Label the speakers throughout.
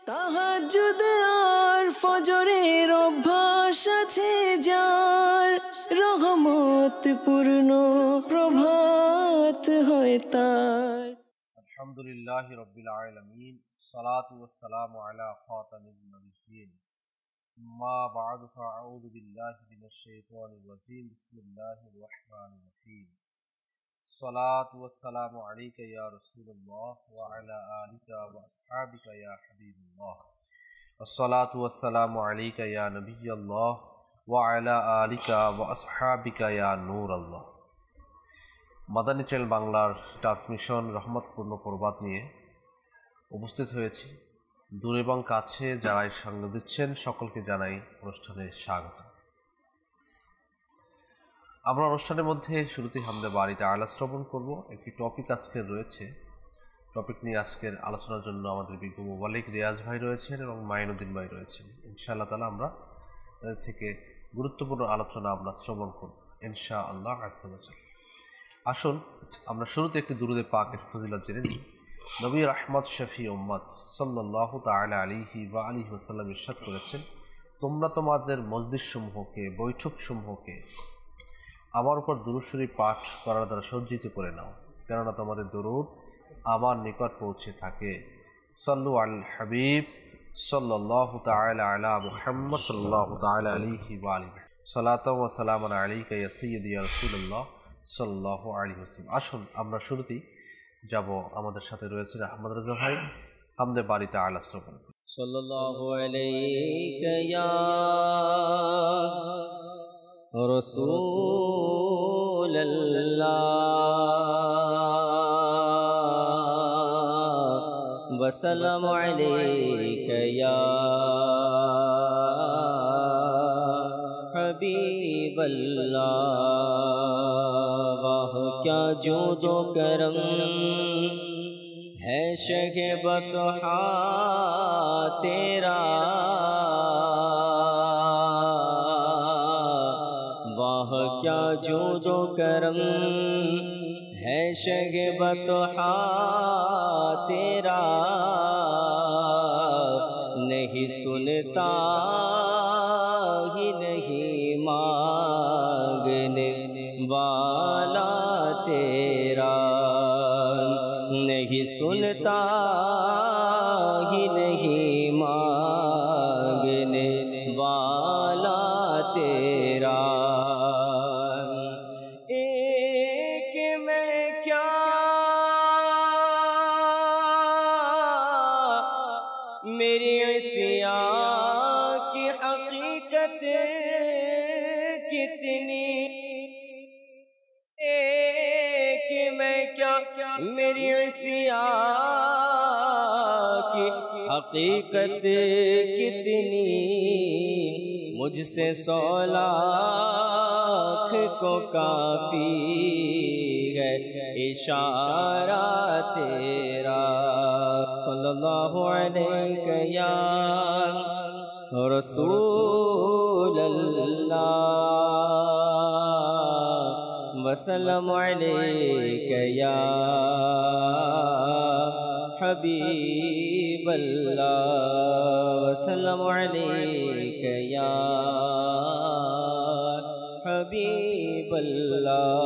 Speaker 1: তাহাজ্জুদ আর ফজরের অভ্যাস আছে যার, রহমত পূর্ণ প্রভাত হয় তার।
Speaker 2: আলহামদুলিল্লাহি রাব্বিল আলামিন, সালাতু ওয়াসসালামু আলা খাতামিন নাবিয়্যিন, মা বা'দু, ফাআউযু বিল্লাহি মিনাশ শাইতানির রাজীম, বিসমিল্লাহির রাহমানির রাহিম। সালাতু ওয়াসসালামু আলাইকা ইয়া রাসূলুল্লাহ ওয়া আলা আলিকা ওয়া আসহাবিকা ইয়া হাবিবাল্লাহ। আসসালাতু ওয়াসসালামু আলাইকা ইয়া নবিয়্যাল্লাহ ওয়া আলা আলিকা ওয়া আসহাবিকা ইয়া নূরাল্লাহ। মাদানী চ্যানেল বাংলার ট্রান্সমিশন রহমতপূর্ণ প্রবাদ নিয়ে উপস্থিত হয়েছি। দূর এবং কাছে যারা সঙ্গ দিচ্ছেন সকলকে জানাই অনুষ্ঠানে স্বাগত। আমরা অনুষ্ঠানের মধ্যে শুরুতেই হামদে বারি তাআলা শ্রবণ করব। একটি টপিক আজকের রয়েছে। টপিক নিয়ে আজকের আলোচনার জন্য আমাদের বিজ্ঞ মুবাল্লিগ রিয়াজ ভাই রয়েছেন এবং মাইনুদ্দিন ভাই রয়েছেন। ইনশাআল্লাহ তাআলা আমরা তাদের থেকে গুরুত্বপূর্ণ আলোচনা আমরা শ্রবণ করব ইনশাআল্লাহ আযজা ওয়া জাল। আসুন আমরা শুরুতে একটি দুরূদে পাকের ফজিলত জেনে নিই। নবী রাহমাত শফি উম্মত সাল্লাল্লাহু তাআলা আলাইহি ওয়া আলিহি ওয়াসাল্লাম ইরশাদ করেছেন, তোমরা তোমাদের মজলিসসমূহকে, বৈঠকসমূহকে আমার উপর দুরূদ শরীফ পাঠ করার দ্বারা সজ্জিত করে নাও, কেননা তোমাদের দুরূদ আমার নিকট পৌঁছে থাকে। সাল্লু আল হাবিব সাল্লাল্লাহু তাআলা আলা মুহাম্মদ সাল্লাল্লাহু তাআলা আলাইহি ওয়া আলিহি সালাতু ওয়া সালামুন আলাইকা ইয়া সাইয়্যিদি ইয়া রাসূলুল্লাহ সাল্লাল্লাহু আলাইহি ওয়াসাল্লাম। আসুন আমরা শুরুতেই যাব, আমাদের সাথে রয়েছেন আহমদ রাজা ভাই। হামদে বারি তাআলা শ্রবণ করুন।
Speaker 3: সাল্লাল্লাহু আলাইকা ইয়া রাসূলুল্লাহ ওয়া সাল্লামু আলাইকা ইয়া হাবিবাল্লাহ। کیا جود و کرم ہے شہ بطحا تیرا، واہ کیا جود و کرم ہے شہ بطحا تیرا، نہیں سنتا ہی نہیں مانگنے والا تیرا، نہیں سنتا ہی نہیں مانگنے والا تیرا۔ ایک میں کیا میری عصیاں کی حقیقت کتنی، ایک میں کیا میری عصیاں کی حقیقت کتنی، مجھ سے 100 لاکھ کو کافی ہے اشارہ تیرا۔ صلی اللہ علیہ یا رسول اللہ وسلم علیک یا حبیب اللہ، وسلم علیک یا حبیب اللہ۔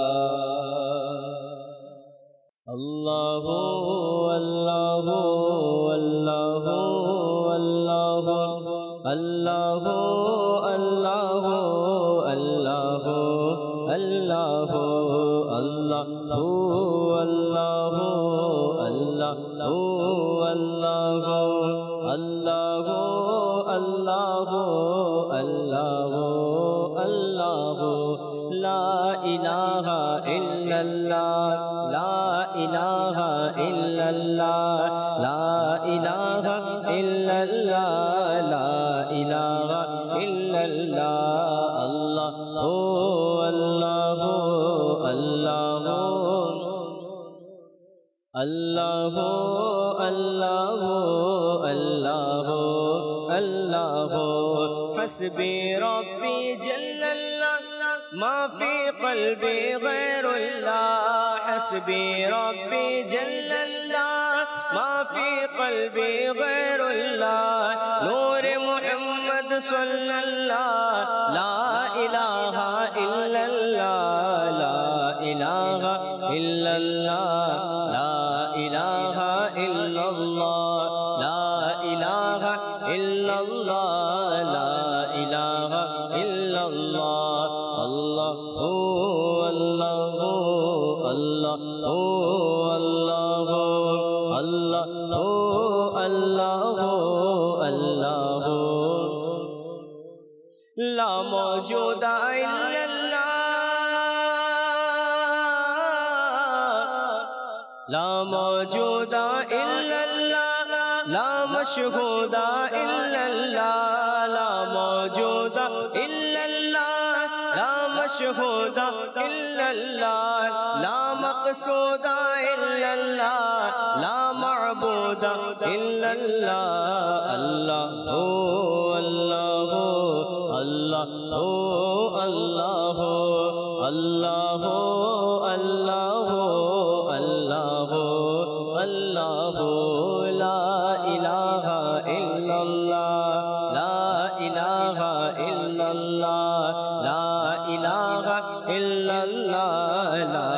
Speaker 3: اللہ اللہ اللہ اللہ اللہ اللہ اللہ اللہ اللہ اللہ اللہ اللہ اللہ اللہ اللہ لا الہ الا اللہ، لا الہ الا اللہ، لا الہ الا اللہ، لا الہ الا اللہ، اللہ اللہ اللہ اللہ اللہ اللہ اللہ حسبی ربی جل اللہ ما فی قلبی غیر اللہ، حسبی ربی جل اللہ ما فی قلبی غیر اللہ، সাল্লাল্লাহ লা ইলাহা ইল্লাল্লাহ লা ইলাহা ইল্লাল্লাহ লা ইলাহা ইল্লাল্লাহ লা ইলাহা ইল্লাল্লাহ লা ইলাহা ইল্লাল্লাহ আল্লাহু আল্লাহু আল্লাহু আল্লাহু আল্লাহু আল্লাহু লা মওজুদা ইল্লাল্লাহ লা মওজুদা ইল্লাল্লাহ লা মাশহুদা ইল্লাল্লাহ লা মওজুদা ইল্লাল্লাহ লা মাশহুদা ইল্লাল্লাহ লা মাকসুদা ইল্লাল্লাহ লা মা'বুদা ইল্লাল্লাহ আল্লাহু আল্লাহু আল্লাহু আল্লাহু আল্লাহু আল্লাহু আল্লাহু আল্লাহু লা ইলাহা ইল্লাল্লাহ লা ইলাহা ইল্লাল্লাহ লা ইলাহা ইল্লাল্লাহ লা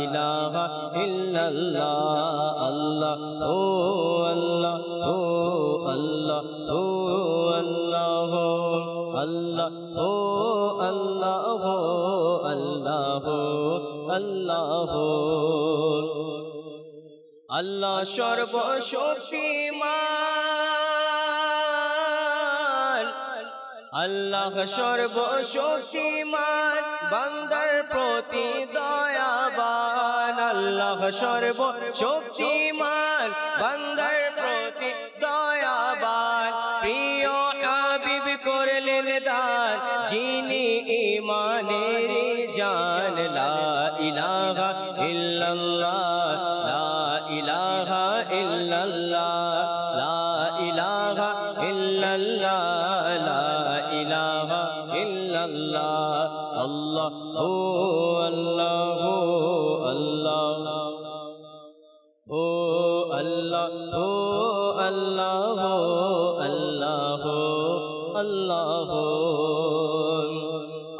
Speaker 3: ইলাহা ইল্লাল্লাহ আল্লাহু আল্লাহু আল্লাহু আল্লাহু আল্লাহু আল্লাহু আল্লাহু আল্লাহু আল্লাহ সর্বশক্তিমান আল্লাহ সর্বশক্তিমান বান্দার প্রতি দয়াবান আল্লাহ সর্বশক্তিমান বান্দার প্রতি দয়াবান প্রিয় হাবিব করলেন দান যিনি ঈমানের জান লা ইলাহা ইল্লাল্লাহ লা ইলাহা ইল্লাল্লাহ লা ইলাহা ইল্লাল্লাহ লা ইলাহা ইল্লাল্লাহ আল্লাহু আল্লাহু আল্লাহু আল্লাহু আল্লাহু আল্লাহু আল্লাহু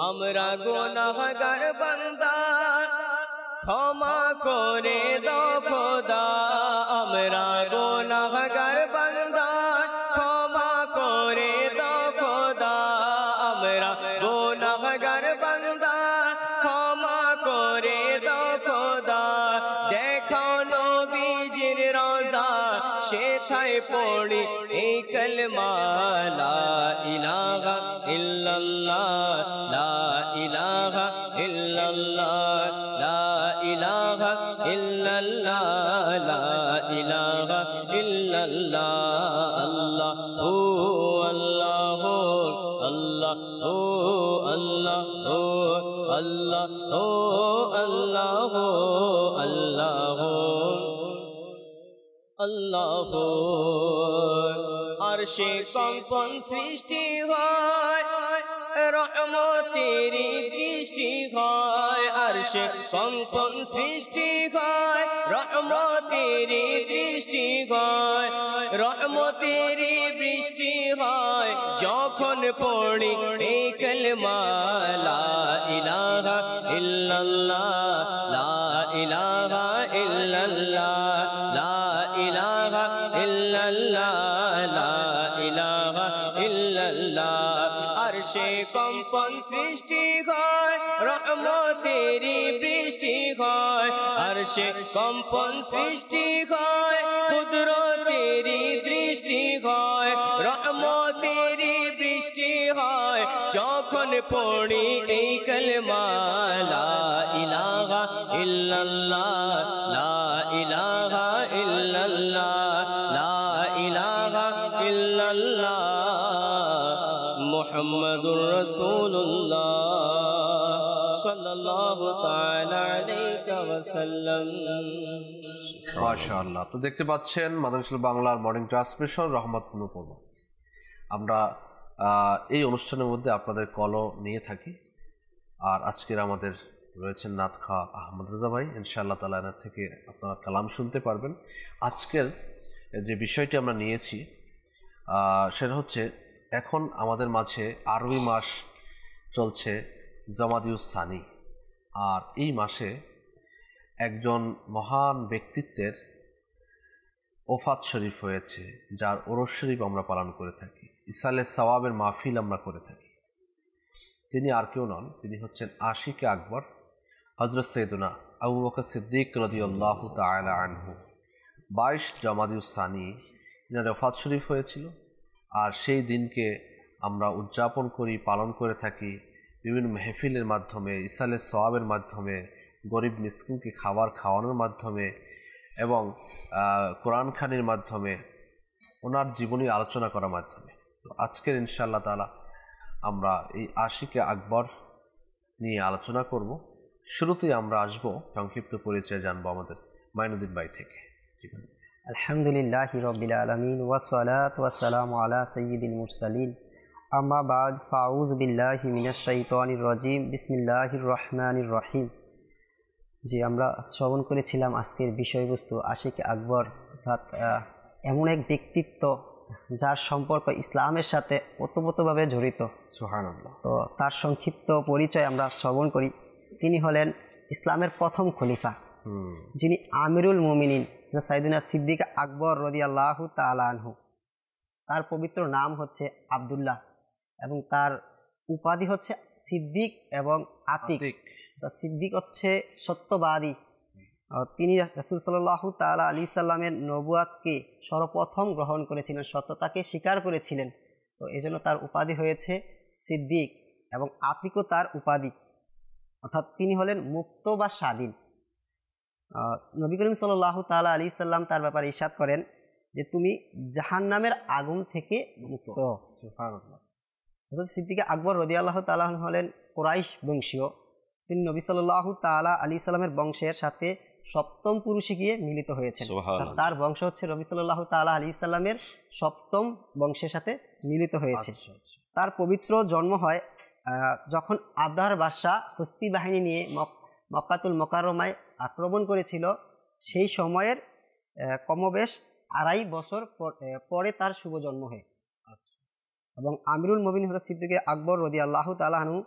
Speaker 3: আমরা গুনাহগার বান্দা ক্ষমা করে দাও খোদা আমরা গুনাহগার বান্দা ক্ষমা করে দাও খোদা আমরা গুনাহগার বান্দা ক্ষমা করে দাও খোদা দেখাও নবীজির রওজা সেথায় পড়ি এই কালেমা লা ইলাহা ইল্লাল্লাহ লা ইলাহা ইল্লাল্লাহ লা ইলাহা ইল্লাল্লাহ লা ইলাহা ইল্লাল্লাহ আল্লাহু আল্লাহু আল্লাহু আল্লাহু আল্লাহু আল্লাহু আল্লাহু আল্লাহু আরশে কম্পন সৃষ্টি হয় রহমতের দৃষ্টি হয় আরশে কম্পন সৃষ্টি হয় রহমতের দৃষ্টি হয় রহমতের বৃষ্টি হয় যখন পড়ি এই কালেমা লা ইলাহা ইল্লাল্লাহ লা ইলাহা ইল্লাল্লাহ লা ইলাহা ইল্লাল্লাহ লা ইলাহা ইল্লাল্লাহ আরশে কম্পন সৃষ্টি হয় রহমতের বৃষ্টি হয় আরশে কম্পন সৃষ্টি হয় কুদরতের দৃষ্টি হয় রহমতের বৃষ্টি হয় যখন পড়ি এই কালেমা লা ইলাহা ইল্লাল্লাহ লা ইলাহা ইল্লাল্লাহ লা ইলাহা ইল্লাল্লাহ মুহাম্মাদুর রাসূলুল্লাহ সাল্লাল্লাহু তাআলা আলাইহি ওয়াসাল্লাম।
Speaker 2: মাশাআল্লাহ। তো দেখতে পাচ্ছেন মাদানী বাংলার মর্নিং ট্রান্সমিশন রহমত নূপুর। আমরা এই অনুষ্ঠানের মধ্যে আপনাদের কলও নিয়ে থাকি। আর আজকের আমাদের রয়েছেন নাতখা আহমদ রেজা ভাই, ইনশাআল্লাহ তাআলা এনার থেকে আপনারা কালাম শুনতে পারবেন। আজকের যে বিষয়টি আমরা নিয়েছি সেটা হচ্ছে এখন আমাদের মাঝে আরবি মাস চলছে জামাদিউস সানি, আর এই মাসে একজন মহান ব্যক্তিত্বের ওফাত শরীফ হয়েছে, যার ওরস শরীফ আমরা পালন করে থাকি, ইসালে সওয়াবের মাহফিল আমরা করে থাকি। তিনি আর কেউ নন, তিনি হচ্ছেন আশিকে আকবর হযরত সৈয়দনা আবু বকর সিদ্দিক রাদিয়াল্লাহু তাআলা আনহু। 22 জামাদিউস সানি এনার ওফাত শরীফ হয়েছিল, আর সেই দিনকে আমরা উদযাপন করি, পালন করে থাকি বিভিন্ন মেহফিলের মাধ্যমে, ইসালে সওয়াবের মাধ্যমে, গরিব মিসকিনকে খাবার খাওয়ানোর মাধ্যমে এবং কোরআন খানির মাধ্যমে, ওনার জীবনী আলোচনা করার মাধ্যমে। তো আজকের ইনশাআল্লাহ তাআলা আমরা এই আশিকে আকবর নিয়ে আলোচনা করব। শুরুতেই আমরা আসব, সংক্ষিপ্ত পরিচয় জানবো আমাদের মাইনুদ্দিন ভাই থেকে।
Speaker 4: আলহামদুলিল্লাহি রাব্বিল আলামিন ওয়াসসালাতু ওয়াসসালামু আলা সাইয়্যিদিল মুরসালিন, আম্মা বাদ, ফাউযু বিল্লাহি মিনাশ শাইতানির রাজিম, বিসমিল্লাহির রহমানির রহিম। যে আমরা শ্রবণ করেছিলাম আজকের বিষয়বস্তু আশিকে আকবর, অর্থাৎ এমন এক ব্যক্তিত্ব যার সম্পর্ক ইসলামের সাথে ওতপ্রোতভাবে জড়িত।
Speaker 2: সুবহানাল্লাহ।
Speaker 4: তো তার সংক্ষিপ্ত পরিচয় আমরা শ্রবণ করি। তিনি হলেন ইসলামের প্রথম খলিফা, যিনি আমিরুল মুমিনিন সাইয়েদনা সিদ্দিক আকবর রাদিয়াল্লাহু তাআলা আনহু। তার পবিত্র নাম হচ্ছে আব্দুল্লাহ এবং তার উপাধি হচ্ছে সিদ্দিক এবং আতিক। সিদ্দিক হচ্ছে সত্যবাদী। তিনি রাসূল সাল্লাল্লাহু তাআলা আলাইহি সাল্লামের নবুয়াতকে সর্বপ্রথম গ্রহণ করেছিলেন, সত্যতাকে স্বীকার করেছিলেন। তো এজন্য তার উপাধি হয়েছে সিদ্দিক, এবং আতিকও তার উপাধি, অর্থাৎ তিনি হলেন মুক্ত বা স্বাধীন। নবী করিম সাল্লাল্লাহু তাআলা আলাইহি সাল্লাম তার ব্যাপারে ইরশাদ করেন যে তুমি জাহান্নামের আগুন থেকে মুক্ত।
Speaker 2: সুবহানাল্লাহ।
Speaker 4: হযরত সিদ্দিক আকবর রাদিয়াল্লাহু তাআলা হলেন কুরাইশ বংশীয়। তিনি নবী সাল্লাল্লাহু তাআলা আলাইহি সাল্লামের বংশের সাথে সপ্তম পুরুষে গিয়ে মিলিত হয়েছেন। তার বংশ হচ্ছে নবী সাল্লাল্লাহু তাআলা আলাইহি সাল্লামের সপ্তম বংশের সাথে মিলিত হয়েছে। তার পবিত্র জন্ম হয় যখন আবরার বাদশা হস্তি বাহিনী নিয়ে মক্কাতুল মুকাররমায় আক্রমণ করেছিল। সেই সময়ের কমবেশ 2.5 বছর পরে তার শুভ জন্ম হয়। এবং আমিরুল মুমিনিন হযরত সিদ্দিক আকবর রাদিয়াল্লাহু তাআলা আনহু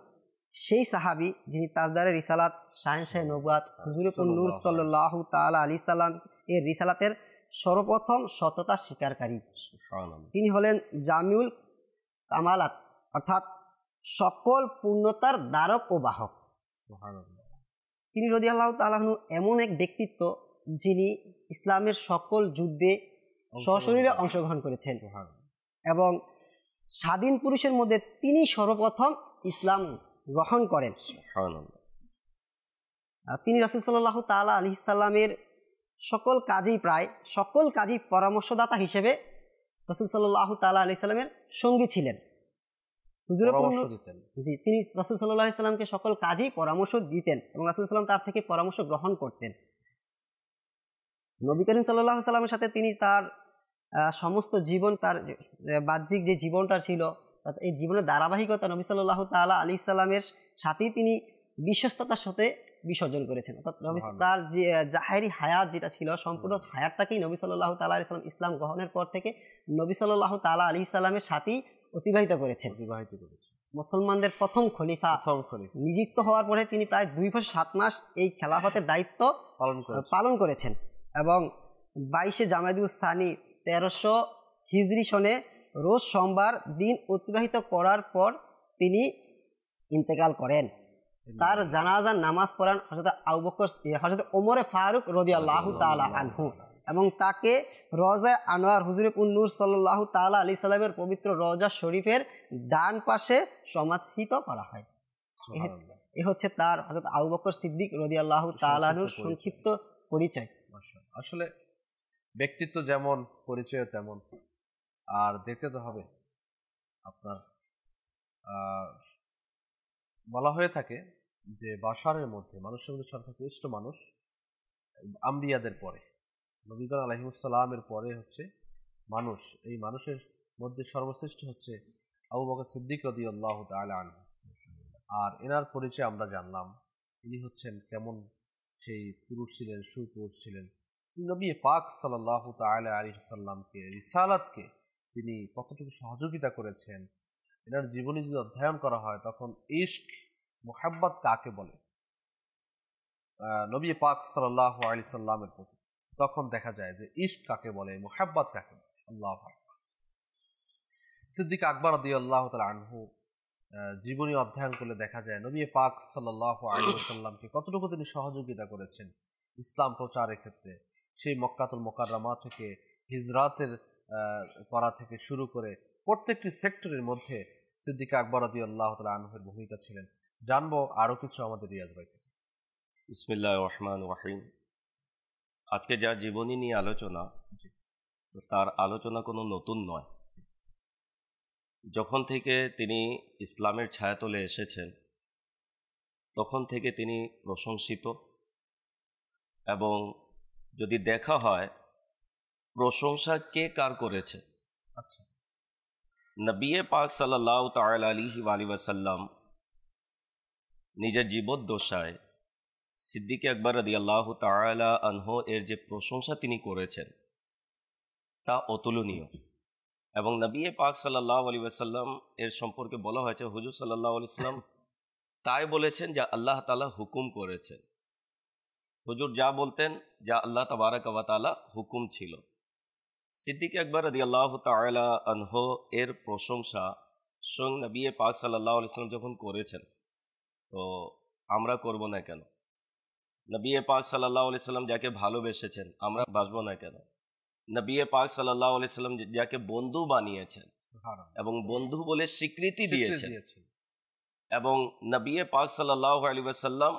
Speaker 4: সেই সাহাবী যিনি তাজদারে রিসালাত, শাহেনশাহে নবুয়াত, হুজুরে নূর সাল্লাল্লাহু তাআলা আলাইহি সাল্লাম এর রিসালাতের সর্বপ্রথম সততা স্বীকারকারী। তিনি হলেন জামিউল কামালাত, অর্থাৎ সকল পূর্ণতার দ্বারক ও বাহক। তিনি রাদিয়াল্লাহু তাআলা আনহু এমন এক ব্যক্তিত্ব যিনি ইসলামের সকল যুদ্ধে সশরীরে অংশগ্রহণ করেছেন, এবং স্বাধীন পুরুষের মধ্যে তিনি সর্বপ্রথম ইসলাম গ্রহণ করেন। তিনি রাসূল সাল্লাল্লাহু তাআলা আলাইহি সাল্লামের সকল কাজেই পরামর্শদাতা হিসেবে রাসূল সাল্লাল্লাহু তাআলা আলাইহি সাল্লামের সঙ্গী ছিলেন। তিনি রাসূল সাল্লাল্লাহু আলাইহি সাল্লামকে সকল কাজেই পরামর্শ দিতেন এবং রাসূল সাল্লাল্লাহু তার থেকে পরামর্শ গ্রহণ করতেন। নবী করিম সাল্লাল্লাহু আলাইহি সাল্লামের সাথে তিনি তার সমস্ত জীবন, তার বাহ্যিক যে জীবনটা ছিল, এই জীবনের ধারাবাহিকতা নবী সাল্লাল্লাহু তাআলা আলাইহি সাল্লামের সাথেই তিনি বিশ্বস্ততার সাথে বিসর্জন করেছেন। অর্থাৎ নবী তার যে জাহেরি হায়াত যেটা ছিল, সম্পূর্ণ হায়াতটাকেই নবী সাল্লাল্লাহু তাআলা আলাইহি সাল্লাম ইসলাম গ্রহণের পর থেকে নবী সাল্লাল্লাহু তাআলা আলাইহি সাল্লামের সাথেই অতিবাহিত করেছেন। মুসলমানদের প্রথম খলিফা নিযুক্ত হওয়ার পরে তিনি প্রায় 2 বছর 7 মাস এই খেলাফতের দায়িত্ব পালন করেছেন, এবং 22 জামাদিউস সানি 1300 হিজরি সনে রোজ সোমবার দিন অতিবাহিত করার পর তিনি ইন্তেকাল করেন। তার জানাজার নামাজ পড়ান হযরত ওমর ফারুক রাদিয়াল্লাহু তাআলা আনহু, এবং তাকে রওজায়ে আনোয়ার হুজুরে নূর সাল্লাল্লাহু তাআলা আলাইহি সাল্লামের পবিত্র রওজা শরীফের ডান পাশে সমাহিত করা হয়। এ হচ্ছে তার হযরত আবু বকর সিদ্দিক রাদিয়াল্লাহু তাআলা আনহুর সংক্ষিপ্ত পরিচয়।
Speaker 2: আসলে ব্যক্তিত্ব যেমন, পরিচয় তেমন, আর দেখতে তো হবে। আপনার বলা হয়ে থাকে যে বাশারের মধ্যে, মানুষের মধ্যে সর্বশ্রেষ্ঠ মানুষ আম্বিয়াদের পরে, নবীগণ আলাইহিস সালামের পরে হচ্ছে মানুষ। এই মানুষের মধ্যে সর্বশ্রেষ্ঠ হচ্ছে আবু বকর সিদ্দিক রাদিয়াল্লাহু তাআলা আনহু। আর এনার পরিচয় আমরা জানলাম, ইনি হচ্ছেন কেমন সেই পুরুষ ছিলেন, সুপুরুষ ছিলেন। নবী পাক সাল্লাল্লাহু তাআলা আলাইহি সাল্লামকে, রিসালাতকে তিনি কতটুকু সহযোগিতা করেছেন, এনার জীবনী যদি অধ্যয়ন করা হয় তখন ইশক মুহাব্বত কাকে বলে নবী পাক সাল্লাল্লাহু আলাইহি সাল্লামের প্রতি, তখন দেখা যায় যে ইশক কাকে বলে, মুহাব্বত কাকে বলে। আল্লাহু আকবার। সিদ্দিক আকবর রাদিয়াল্লাহু তাআলা আনহু জীবনী অধ্যয়ন করলে দেখা যায় নবী পাক সাল্লাল্লাহু আলাইহি ওয়াসাল্লামকে কতটুকু তিনি সহযোগিতা করেছেন ইসলাম প্রচারের ক্ষেত্রে। সেই মক্কাতুল মুকাররমা থেকে হিজরাতের করা থেকে শুরু করে প্রত্যেকটি সেক্টরের মধ্যে সিদ্দিক আকবর রাদিয়াল্লাহু তাআলা আনহুর ভূমিকা ছিলেন। জানবো আরো কিছু আমাদের রিয়াজ ভাই থেকে।
Speaker 5: বিসমিল্লাহির রহমানির রহিম। আজকে যার জীবনী নিয়ে আলোচনা, তার আলোচনা কোনো নতুন নয়। যখন থেকে তিনি ইসলামের ছায়াতলে এসেছেন তখন থেকে তিনি প্রশংসিত, এবং যদি দেখা হয় প্রশংসা কে কার করেছে,
Speaker 2: আচ্ছা,
Speaker 5: নবী পাক সাল্লাল্লাহু তাআলা আলাইহি ওয়াসাল্লাম নিজের জীবদ্দশায় সিদ্দিক আকবর রাদিয়াল্লাহু তাআলা আনহু এর যে প্রশংসা তিনি করেছেন তা অতুলনীয়। এবং নবী পাক সাল্লাল্লাহু আলাইহি ওয়াসাল্লাম এর সম্পর্কে বলা হয়েছে, হুজুর সাল্লাল্লাহু আলাইহি ওয়াসাল্লাম তাই বলেছেন যা আল্লাহ তাআলা হুকুম করেছেন। হুজুর যা বলতেন যা আল্লাহ তাবারাক ওয়া তাআলা হুকুম ছিল। সিদ্দিক আকবর রাদিয়াল্লাহু তাআলা আনহু এর প্রশংসা স্বয়ং নবী পাক সাল্লাল্লাহু আলাইহি ওয়াসাল্লাম যখন করেছেন, তো আমরা করব না কেন? নবী পাক সাল্লাল্লাহু আলাইহি ওয়াসাল্লাম যাকে ভালোবেসেছেন আমরা বাসবো না কেন? নবী পাক সাল্লাল্লাহু আলাইহি ওয়াসাল্লাম যাকে বন্ধু বানিয়েছেন এবং বন্ধু বলে স্বীকৃতি দিয়েছেন, এবং নবী পাক সাল্লাল্লাহু আলাইহি ওয়াসাল্লাম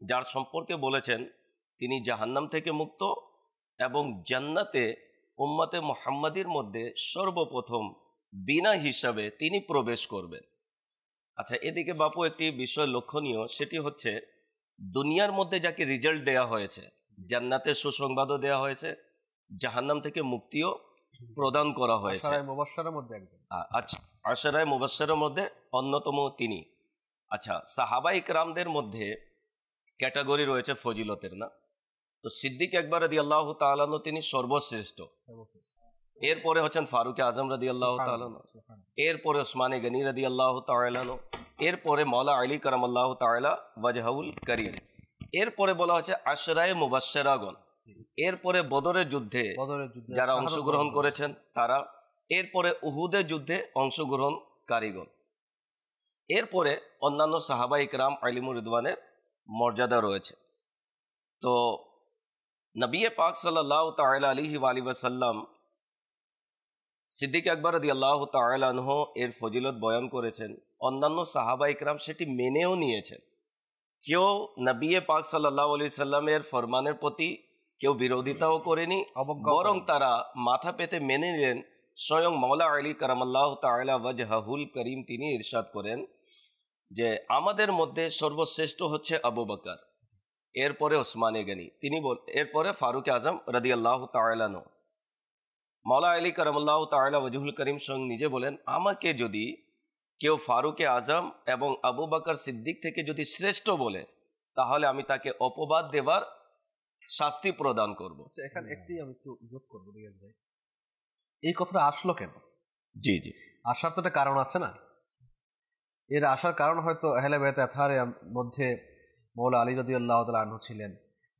Speaker 5: যার সম্পর্কে বলেছেন তিনি জাহান্নাম থেকে মুক্ত এবং জান্নাতে উম্মতে মুহাম্মাদির মধ্যে সর্বপ্রথম বিনা হিসাবে তিনি প্রবেশ করবেন। আচ্ছা, এদিকে বাপু একটি বিষয় লক্ষণীয়, সেটি হচ্ছে দুনিয়ার মধ্যে যাকে রেজাল্ট দেয়া হয়েছে, জান্নাতের সুসংবাদও দেয়া হয়েছে, জাহান্নাম থেকে মুক্তিও প্রদান করা হয়েছে। আচ্ছা, আশরায়ে মুবাশশারের মধ্যে অন্যতম তিনি। আচ্ছা, সাহাবা ইকরামদের মধ্যে ক্যাটাগরি রয়েছে ফজিলতের, না? তো সিদ্দিক আকবর রাদিয়াল্লাহু তাআলা আনহু তিনি সর্বশ্রেষ্ঠ। এরপরে হচ্ছেন ফারুক আজম রাদিয়াল্লাহু তাআলা আনহু, এরপরে ওসমানে গনি রাদিয়াল্লাহু তাআলা আনহু, এরপরে মাওলা আলী কারামাল্লাহু তাআলা ওয়াজহুল কারীম, এরপরে বলা হচ্ছে আশরায়ে মুবাশশিরাগণ, এরপরে বদরের যুদ্ধে যারা অংশগ্রহণ করেছেন তারা, এরপরে উহুদের যুদ্ধে অংশগ্রহণকারীগণ, এরপরে অন্যান্য সাহাবা ইকরাম আলিমুর রিদওয়ানের মর্যাদা রয়েছে। তো নবী পাক সাল্লাল্লাহু তাআলা আলাইহি ওয়াসাল্লাম সিদ্দিক আকবর রাদিয়াল্লাহু তাআলা আনহু এর ফজিলত বয়ান করেছেন, অন্যান্য সাহাবা ইকরাম সেটি মেনেও নিয়েছেন। কেউ নবী পাক সাল্লাল্লাহু আলাইহি সাল্লামের ফরমানের প্রতি কেউ বিরোধিতাও করেনি, বরং তারা মাথা পেতে মেনে নিলেন। স্বয়ং মাওলা আলী কারামাল্লাহু তাআলা ওয়াজহুল কারীম তিনি ইরশাদ করেন যে আমাদের মধ্যে সর্বশ্রেষ্ঠ হচ্ছে আবু বকর, এরপরে ওসমানে গনি, তিনি এরপরে ফারুক আজম রাদিয়াল্লাহু তাআলা আনহু। মাওলা আলী কারামাল্লাহু তাআলা ওয়াজহুল কারীম স্বয়ং নিজে বলেন, আমাকে যদি কেউ ফারুকে আজম এবং আবু বকর সিদ্দিক থেকে যদি শ্রেষ্ঠ বলে তাহলে আমি তাকে অপবাদ দেবার শাস্তি প্রদান করব।
Speaker 2: এখানে একটি আমি একটু যোগ করবো রিয়াজ ভাই, এই কথাটা আসলো কেন?
Speaker 5: জি জি,
Speaker 2: আসার তো একটা কারণ আছে না? এর আসার কারণ হয়তো আহলে বাইত আতহারের মধ্যে মাওলা আলী রাদিয়াল্লাহু তাআলা আনহু ছিলেন,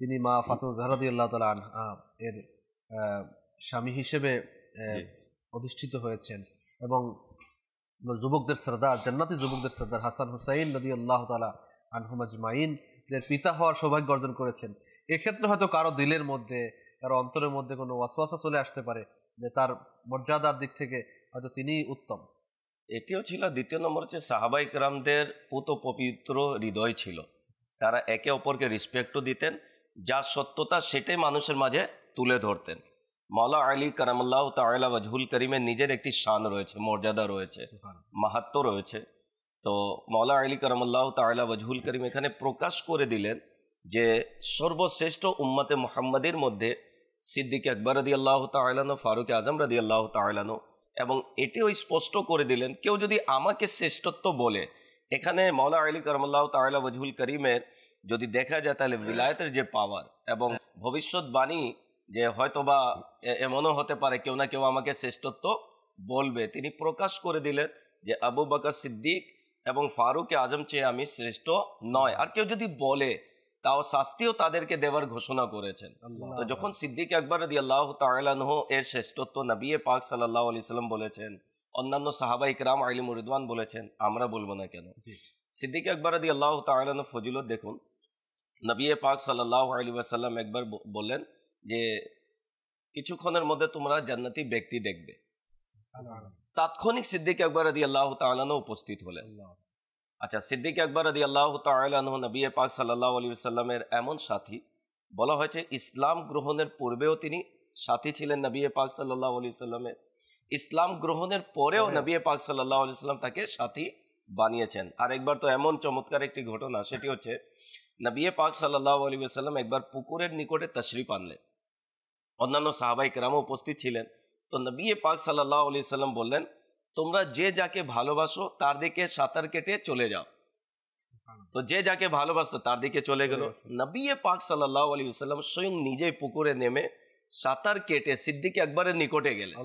Speaker 2: তিনি মা ফাতেমা জাহরা রাদিয়াল্লাহু তাআলা আনহা এর স্বামী হিসেবে অধিষ্ঠিত হয়েছেন, এবং যুবকদের সরদার, জান্নাতি যুবকদের সরদার হাসান হুসাইন রাদিয়াল্লাহু তাআলা আনহুম আজমাইন এর পিতা হওয়ার সৌভাগ্য অর্জন করেছেন। এক্ষেত্রে হয়তো কারো দিলের মধ্যে, কারো অন্তরের মধ্যে কোনো ওয়াসওয়াসা চলে আসতে পারে যে তার মর্যাদার দিক থেকে হয়তো তিনিই উত্তম।
Speaker 5: এটিও ছিল। দ্বিতীয় নম্বর হচ্ছে সাহাবা ইকরামদের পুত পবিত্র হৃদয় ছিল, তারা একে অপরকে রেসপেক্টও দিতেন, যা সত্যতা সেটাই মানুষের মাঝে তুলে ধরতেন। মাওলা আলী কারামাল্লাহু তাআলা ওয়াজহুল কারীমের নিজের একটি শান রয়েছে, মর্যাদা রয়েছে, মাহাত্ম্য রয়েছে। তো মাওলা আলী কারামাল্লাহু তাআলা ওয়াজহুল কারীম এখানে প্রকাশ করে দিলেন যে সর্বশ্রেষ্ঠ উম্মতে মুহাম্মাদের মধ্যে সিদ্দিক আকবর রাদিয়াল্লাহু তাআলা আনহু, ফারুক আজম রাদিয়াল্লাহু তাআলা আনহু, এবং এটিও স্পষ্ট করে দিলেন কেউ যদি আমাকে শ্রেষ্ঠত্ব বলে, এখানে মাওলা আলী কারামাল্লাহু তাআলা ওয়াজহুল কারীমের যদি দেখা যায় তাহলে বিলায়েতের যে পাওয়ার এবং ভবিষ্যৎবাণী যে হয়তোবা এমনও হতে পারে কেউ না কেউ আমাকে শ্রেষ্ঠত্ব বলবে, তিনি প্রকাশ করে দিলেন যে আবু বকর সিদ্দিক এবং ফারুক আজম চেয়ে আমি শ্রেষ্ঠ নয়। আর কেউ যদি বলে তাও শাস্তিও তাদেরকে দেওয়ার ঘোষণা করেছেন। তো যখন সিদ্দিক আকবর রাদিয়াল্লাহু তাআলা আনহু এর শ্রেষ্ঠত্ব নবী পাক সাল্লাল্লাহু আলাইহি সাল্লাম বলেছেন, অন্যান্য সাহাবা ইকরাম আলিমুর রিদওয়ান বলেছেন, আমরা বলবো না কেন? সিদ্দিক আকবর রাদিয়াল্লাহু তাআলা আনহু ফজিলত দেখুন। নবী পাক সাল্লাল্লাহু আলাইহি ওয়াসাল্লাম একবার বললেন যে কিছুক্ষণের মধ্যে তোমরা জান্নাতি ব্যক্তি দেখবে। তাৎক্ষণিক সিদ্দিক আকবর রাদিয়াল্লাহু তাআলা আনহু উপস্থিত হলেন। আচ্ছা, সিদ্দিক আকবর রাদিয়াল্লাহু তাআলা আনহু নবী পাক সাল্লাল্লাহু আলাইহি ওয়াসাল্লামের এমন সাথী, বলা হয়েছে ইসলাম গ্রহণের পূর্বেও তিনি সাথী ছিলেন নবী পাক সাল্লাল্লাহু আলাইহি ওয়াসাল্লামের, ইসলাম গ্রহণের পরেও নবী পাক সাল্লাল্লাহু আলাইহি ওয়াসাল্লাম তাকে সাথী বানিয়েছেন। আর একবার তো এমন চমৎকার একটি ঘটনা, সেটি হচ্ছে নবী পাক সাল্লাল্লাহু আলাইহি ওয়াসাল্লাম একবার পুকুরের নিকটে তাশরিফ আনলেন, অন্যান্য সাহাবায়ে কেরাম উপস্থিত ছিলেন। তো নবী পাক সাল্লাল্লাহু আলাইহি ওয়াসাল্লাম বললেন, তোমরা যে যাকে ভালোবাসো তার দিকে সাঁতার কেটে চলে যাও। তো যে যাকে ভালোবাসতো তার দিকে চলে গেল। নবী পাক সাল্লাল্লাহু আলাইহি ওয়াসাল্লাম স্বয়ং নিজেই পুকুরে নেমে সাঁতার কেটে সিদ্দিক আকবরের নিকটে গেলেন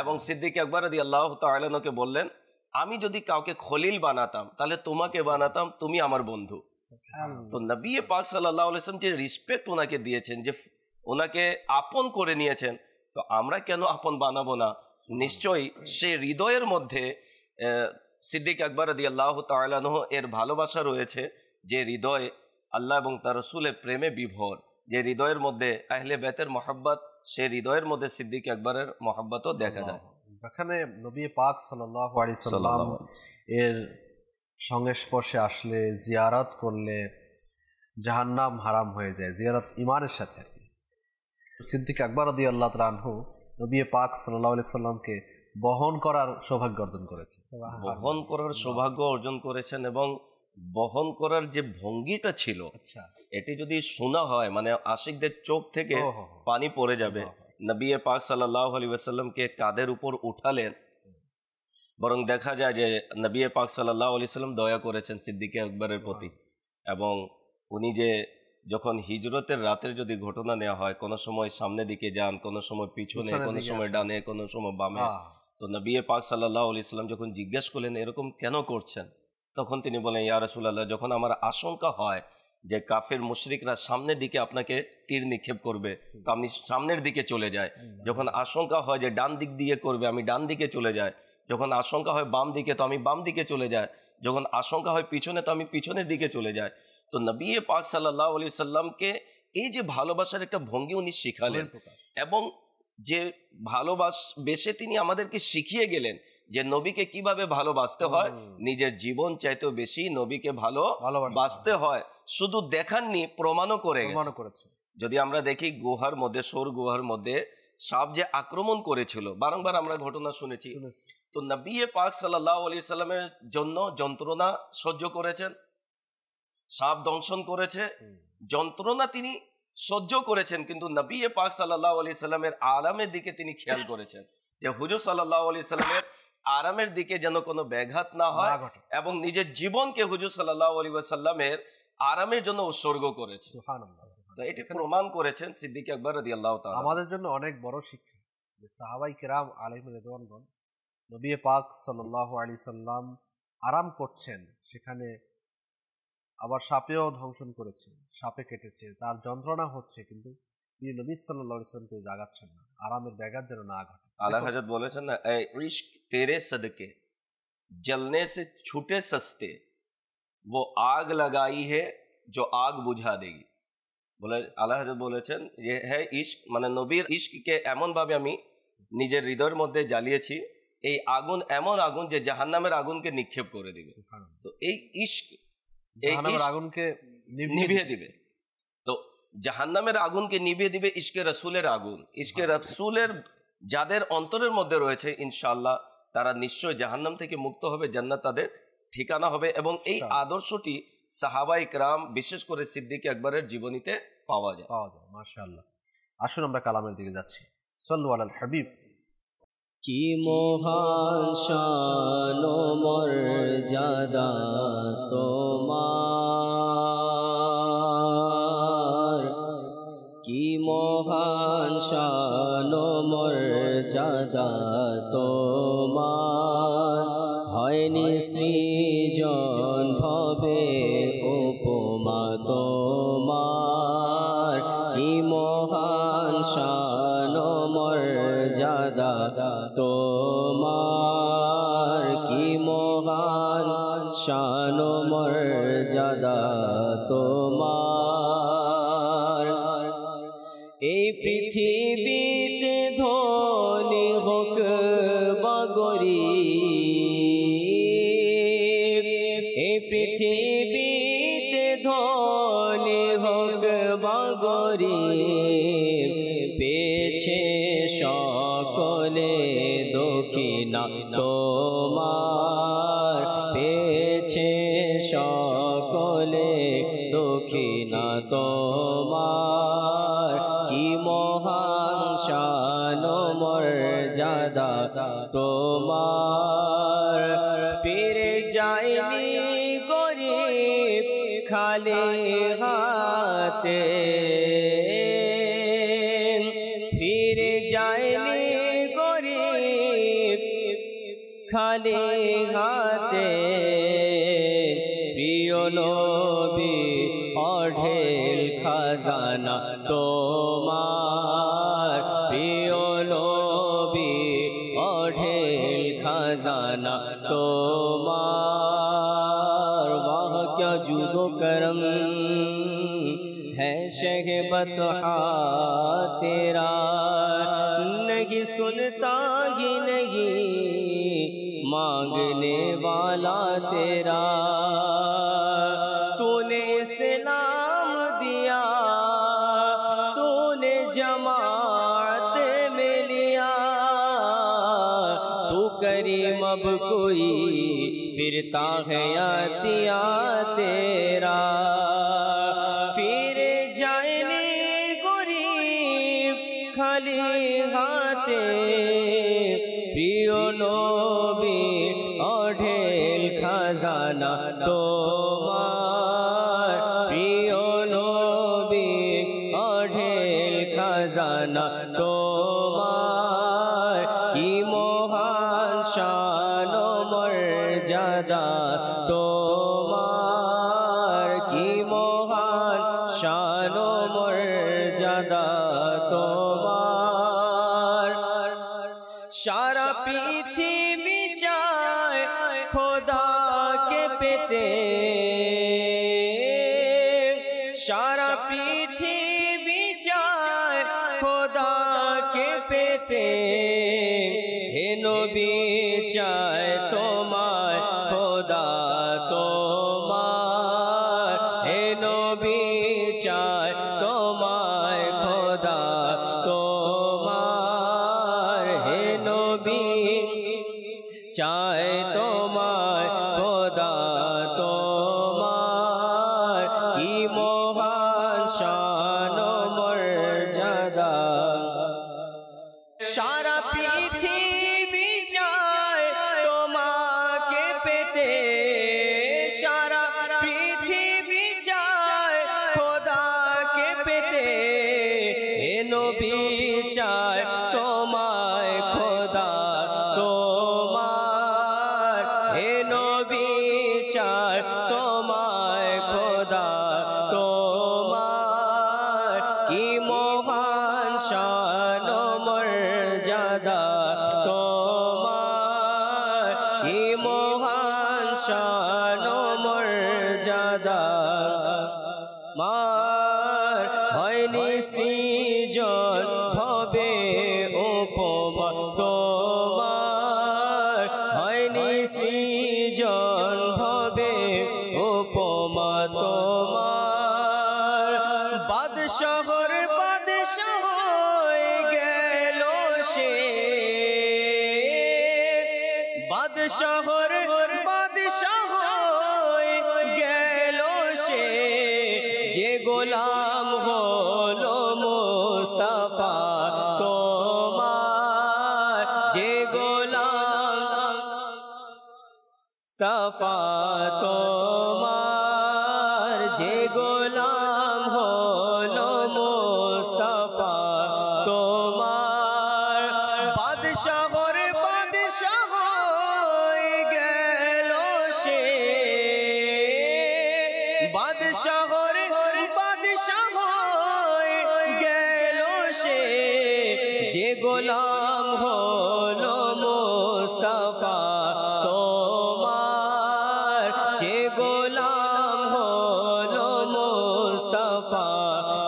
Speaker 5: এবং সিদ্দিক আকবর রাদিয়াল্লাহু তাআলা আনহুকে বললেন, আমি যদি কাউকে খলিল বানাতাম তাহলে তোমাকে বানাতাম, তুমি আমার বন্ধু। তো নবী পাক সাল্লাল্লাহু আলাইহি ওয়াসাল্লাম যে রেসপেক্ট ওনাকে দিয়েছেন, যে ওনাকে আপন করে নিয়েছেন, তো আমরা কেন আপন বানাবো না? নিশ্চয়ই সে হৃদয়ের মধ্যে সিদ্দিক আকবর রাদিয়াল্লাহু তাআলা আনহু এর ভালোবাসা রয়েছে, যে হৃদয় আল্লাহ এবং তার রাসূলের প্রেমে বিভোর, যে হৃদয়ের মধ্যে আহলে বাইতের মহব্বত, সে হৃদয়ের মধ্যে সিদ্দিক আকবরের মহব্বতও দেখা যায়।
Speaker 2: যেখানে নবী পাক সাল্লাল্লাহু আলাইহি সাল্লাম এর সংস্পর্শে আসলে, জিয়ারত করলে জাহান্নাম হারাম হয়ে যায়, জিয়ারত ইমানের সাথে আর কি। সিদ্দিক আকবর রাদিয়াল্লাহু তাআলা আনহু নবী পাক সাল্লাল্লাহু আলাইহি সাল্লামকে বহন করার সৌভাগ্য অর্জন করেছেন,
Speaker 5: বহন করার সৌভাগ্য অর্জন করেছেন। এবং বহন করার যে ভঙ্গিটা ছিল, এটি যদি শোনা হয় মানে আশিকদের চোখ থেকে পানি পড়ে যাবে। নবী পাক সাল্লাল্লাহু আলাইহি ওয়াসাল্লামকে কাঁধের উপর উঠালেন, বরং দেখা যায় যে নবী পাক সাল্লাল্লাহু আলাইহি ওয়াসাল্লাম দয়া করেছেন সিদ্দিক আকবরের প্রতি। এবং উনি যে যখন হিজরতের রাতের যদি ঘটনা নেওয়া হয়, কোনো সময় সামনে দিকে যান, কোনো সময় পিছনে, কোনো সময় ডানে, কোনো সময় বামে। তো নবী পাক সাল্লাল্লাহু আলাইহি ওয়াসাল্লাম যখন জিজ্ঞেস করলেন এরকম কেন করছেন, তখন তিনি বলেন, ইয়া রাসূলুল্লাহ, যখন আমার আশঙ্কা হয় যে কাফের মুশরিকরা সামনের দিকে আপনাকে তীর নিক্ষেপ করবে, তো আমি সামনের দিকে চলে যাই। যখন আশঙ্কা হয় যে ডান দিক দিয়ে করবে, আমি ডান দিকে চলে যাই। যখন আশঙ্কা হয় বাম দিকে, তো আমি বাম দিকে চলে যাই। যখন আশঙ্কা হয় পিছনে, তো আমি পিছনের দিকে চলে যাই। তো নবী পাক সাল্লাল্লাহু আলাইহি সাল্লামকে এই যে ভালোবাসার একটা ভঙ্গি উনি শিখালেন, এবং যে ভালোবাসে তিনি আমাদেরকে শিখিয়ে গেলেন যে নবীকে কিভাবে ভালোবাসতে হয়। নিজের জীবন চাইতেও বেশি নবীকে ভালোবাসতে হয়। শুধু দেখাননি, প্রমাণও করেছে। যদি আমরা দেখি গুহার মধ্যে, সৌর গুহার মধ্যে সাপ যে আক্রমণ করেছিল, বারংবার আমরা ঘটনা শুনেছি। তো নবী পাক সাল্লাল্লাহু আলাইহি সাল্লামের জন্য যন্ত্রণা সহ্য করেছেন, সাপ দংশন করেছে, যন্ত্রণা তিনি সহ্য করেছেন, কিন্তু নবী পাক সাল্লাল্লাহু আলাইহি সাল্লামের আরামের দিকে তিনি খেয়াল করেছেন যে হুজুর সাল্লাল্লাহু আলাইহি সাল্লামের আরামের দিকে যেন কোনো ব্যাঘাত না হয়, এবং নিজের জীবনকে হুজুর সাল্লাল্লাহু আলাইহি ওয়াসাল্লামের আরামের জন্য উৎসর্গ করেছে। তো এটি প্রমাণ করেছেন সিদ্দিক আকবর রাদিয়াল্লাহু তাআলা।
Speaker 2: আমাদের জন্য অনেক বড় শিক্ষা যে সাহাবায়ে কেরাম আলাইহিম রিদওয়ানগণ নবী পাক সাল্লাল্লাহু আলাইহি সাল্লাম আরাম করছেন, সেখানে আবার সাপেও ধ্বংসন করেছে, সাপে কেটেছে, তার যন্ত্রণা হচ্ছে, কিন্তু তিনি নবী সাল্লাল্লাহু আলাইহি ওয়াসাল্লামকে জাগাচ্ছেন না, আরামের ব্যাঘাত যেন না ঘটে।
Speaker 5: আলা হযরত বলেছেন না, এ ইশক তেরে সদকে জলনে সে ছুটে সস্তে, वो आग लगाई है जो आग बुझा देगी। বলে আলা হযরত বলেছেন যে হ্যাঁ, ইশক মানে নবীর ইশককে এমন ভাবে আমি নিজের হৃদয়ের মধ্যে জ্বালিয়েছি, এই আগুন এমন আগুন যে জাহান্নামের আগুনকে নিক্ষেপ করে দিবে। তো এই ইশক
Speaker 2: আগুনকে
Speaker 5: নিভিয়ে দিবে, তো জাহান্নামের আগুনকে নিভিয়ে দিবে ইশকে রাসূলের আগুন। ইশকে রাসূলের যাদের অন্তরের মধ্যে রয়েছে, ইনশাআল্লাহ তারা নিশ্চয় জাহান্নাম থেকে মুক্ত হবে, জান্নাত তাদের ঠিকানা হবে। এবং এই আদর্শটি সাহাবায়ে কেরাম, বিশেষ করে সিদ্দিক আকবরের জীবনীতে পাওয়া যায়।
Speaker 2: মাশাআল্লাহ। আসুন আমরা কালামের দিকে যাচ্ছি। সাল্লু আলাল হাবিব।
Speaker 3: কি মহান শান ও মর্যাদা তোমার, কি মহান শান ও মর্যাদা মর্যাদা তোমার, হয়নি সৃজন ভবে উপমা তোমার, কি মহান শান মর্যাদা তোমার, কি মহান শান মর্যাদা তোমার। এই পৃথিবীতে ধনী হোক বা গরীব, এই পৃথিবীতে ধনী হোক বা গরীব, পেয়েছে সকলে দক্ষিণা তোমার, পেয়েছে সকলে দক্ষিণা তোমার, কি মহান শান মর্যাদা তোমার। ফিরে যায়নি গরিব খালি হাতে, ফিরে যায়নি গরিব খালি হাতে, প্রিয় নবী অঢেল খাজানা তোমার, প্রিয় নবী অঢেল খাজানা তোমার। वाह क्या जुदो करम है शह बतहा तेरा, नहीं सुनता ही नहीं मांगने वाला तेरा। तूने इस्लाम दिया, तूने जमात में लिया, तू करीम अब कोई फिरता है यातिया तेरा। फिर जाएने गरीब खाली हाथे, प्रिय नबी अढेल खजाना তোমার, প্রিয় নবী অঢেল খজানা তোমার, কি মহান শান মর্যাদা তোমার, কি মহান শান মর্যাদা তোমার। সারা পৃথিবী চায় খোদাকে পেতে, সারা পৃথিবী চায় খোদাকে পেতে, হে নবী চায় তোমায় খোদা তোমার, হে নবী চায় তোমায় খোদা তোমার, হে নবী চায় তোমায় খোদা তোমার, কি মহান শান মর্যাদা। সারা পৃথিবী চায় তোমাকে পেতে, সারা পৃথিবী চায় খোদাকে পেতে, হে নবী চায় তোমায় খোদা তোমার, হে নবী চায় তোমায় খোদা তোমার, কি মহান শান মর্যাদা তোমার, কি মহান শান মর্যাদা মার। হয়নি সৃজন ভবে উপমা তোমার, হয়নি সৃজন ভবে উপমা তোমার। বাদশাহর বাদশাহ হয়ে গেল সে, বাদশাহর বাদশাহ হয়ে গেল সে, যে গোলাম হলো মুস্তাফা তোমার, যে গোলাম মুস্তাফা তোমার, যে গোলাম হলো মুস্তাফা তোমার। মুস্তাফা তোমার যে গোলাম হলো মুস্তাফা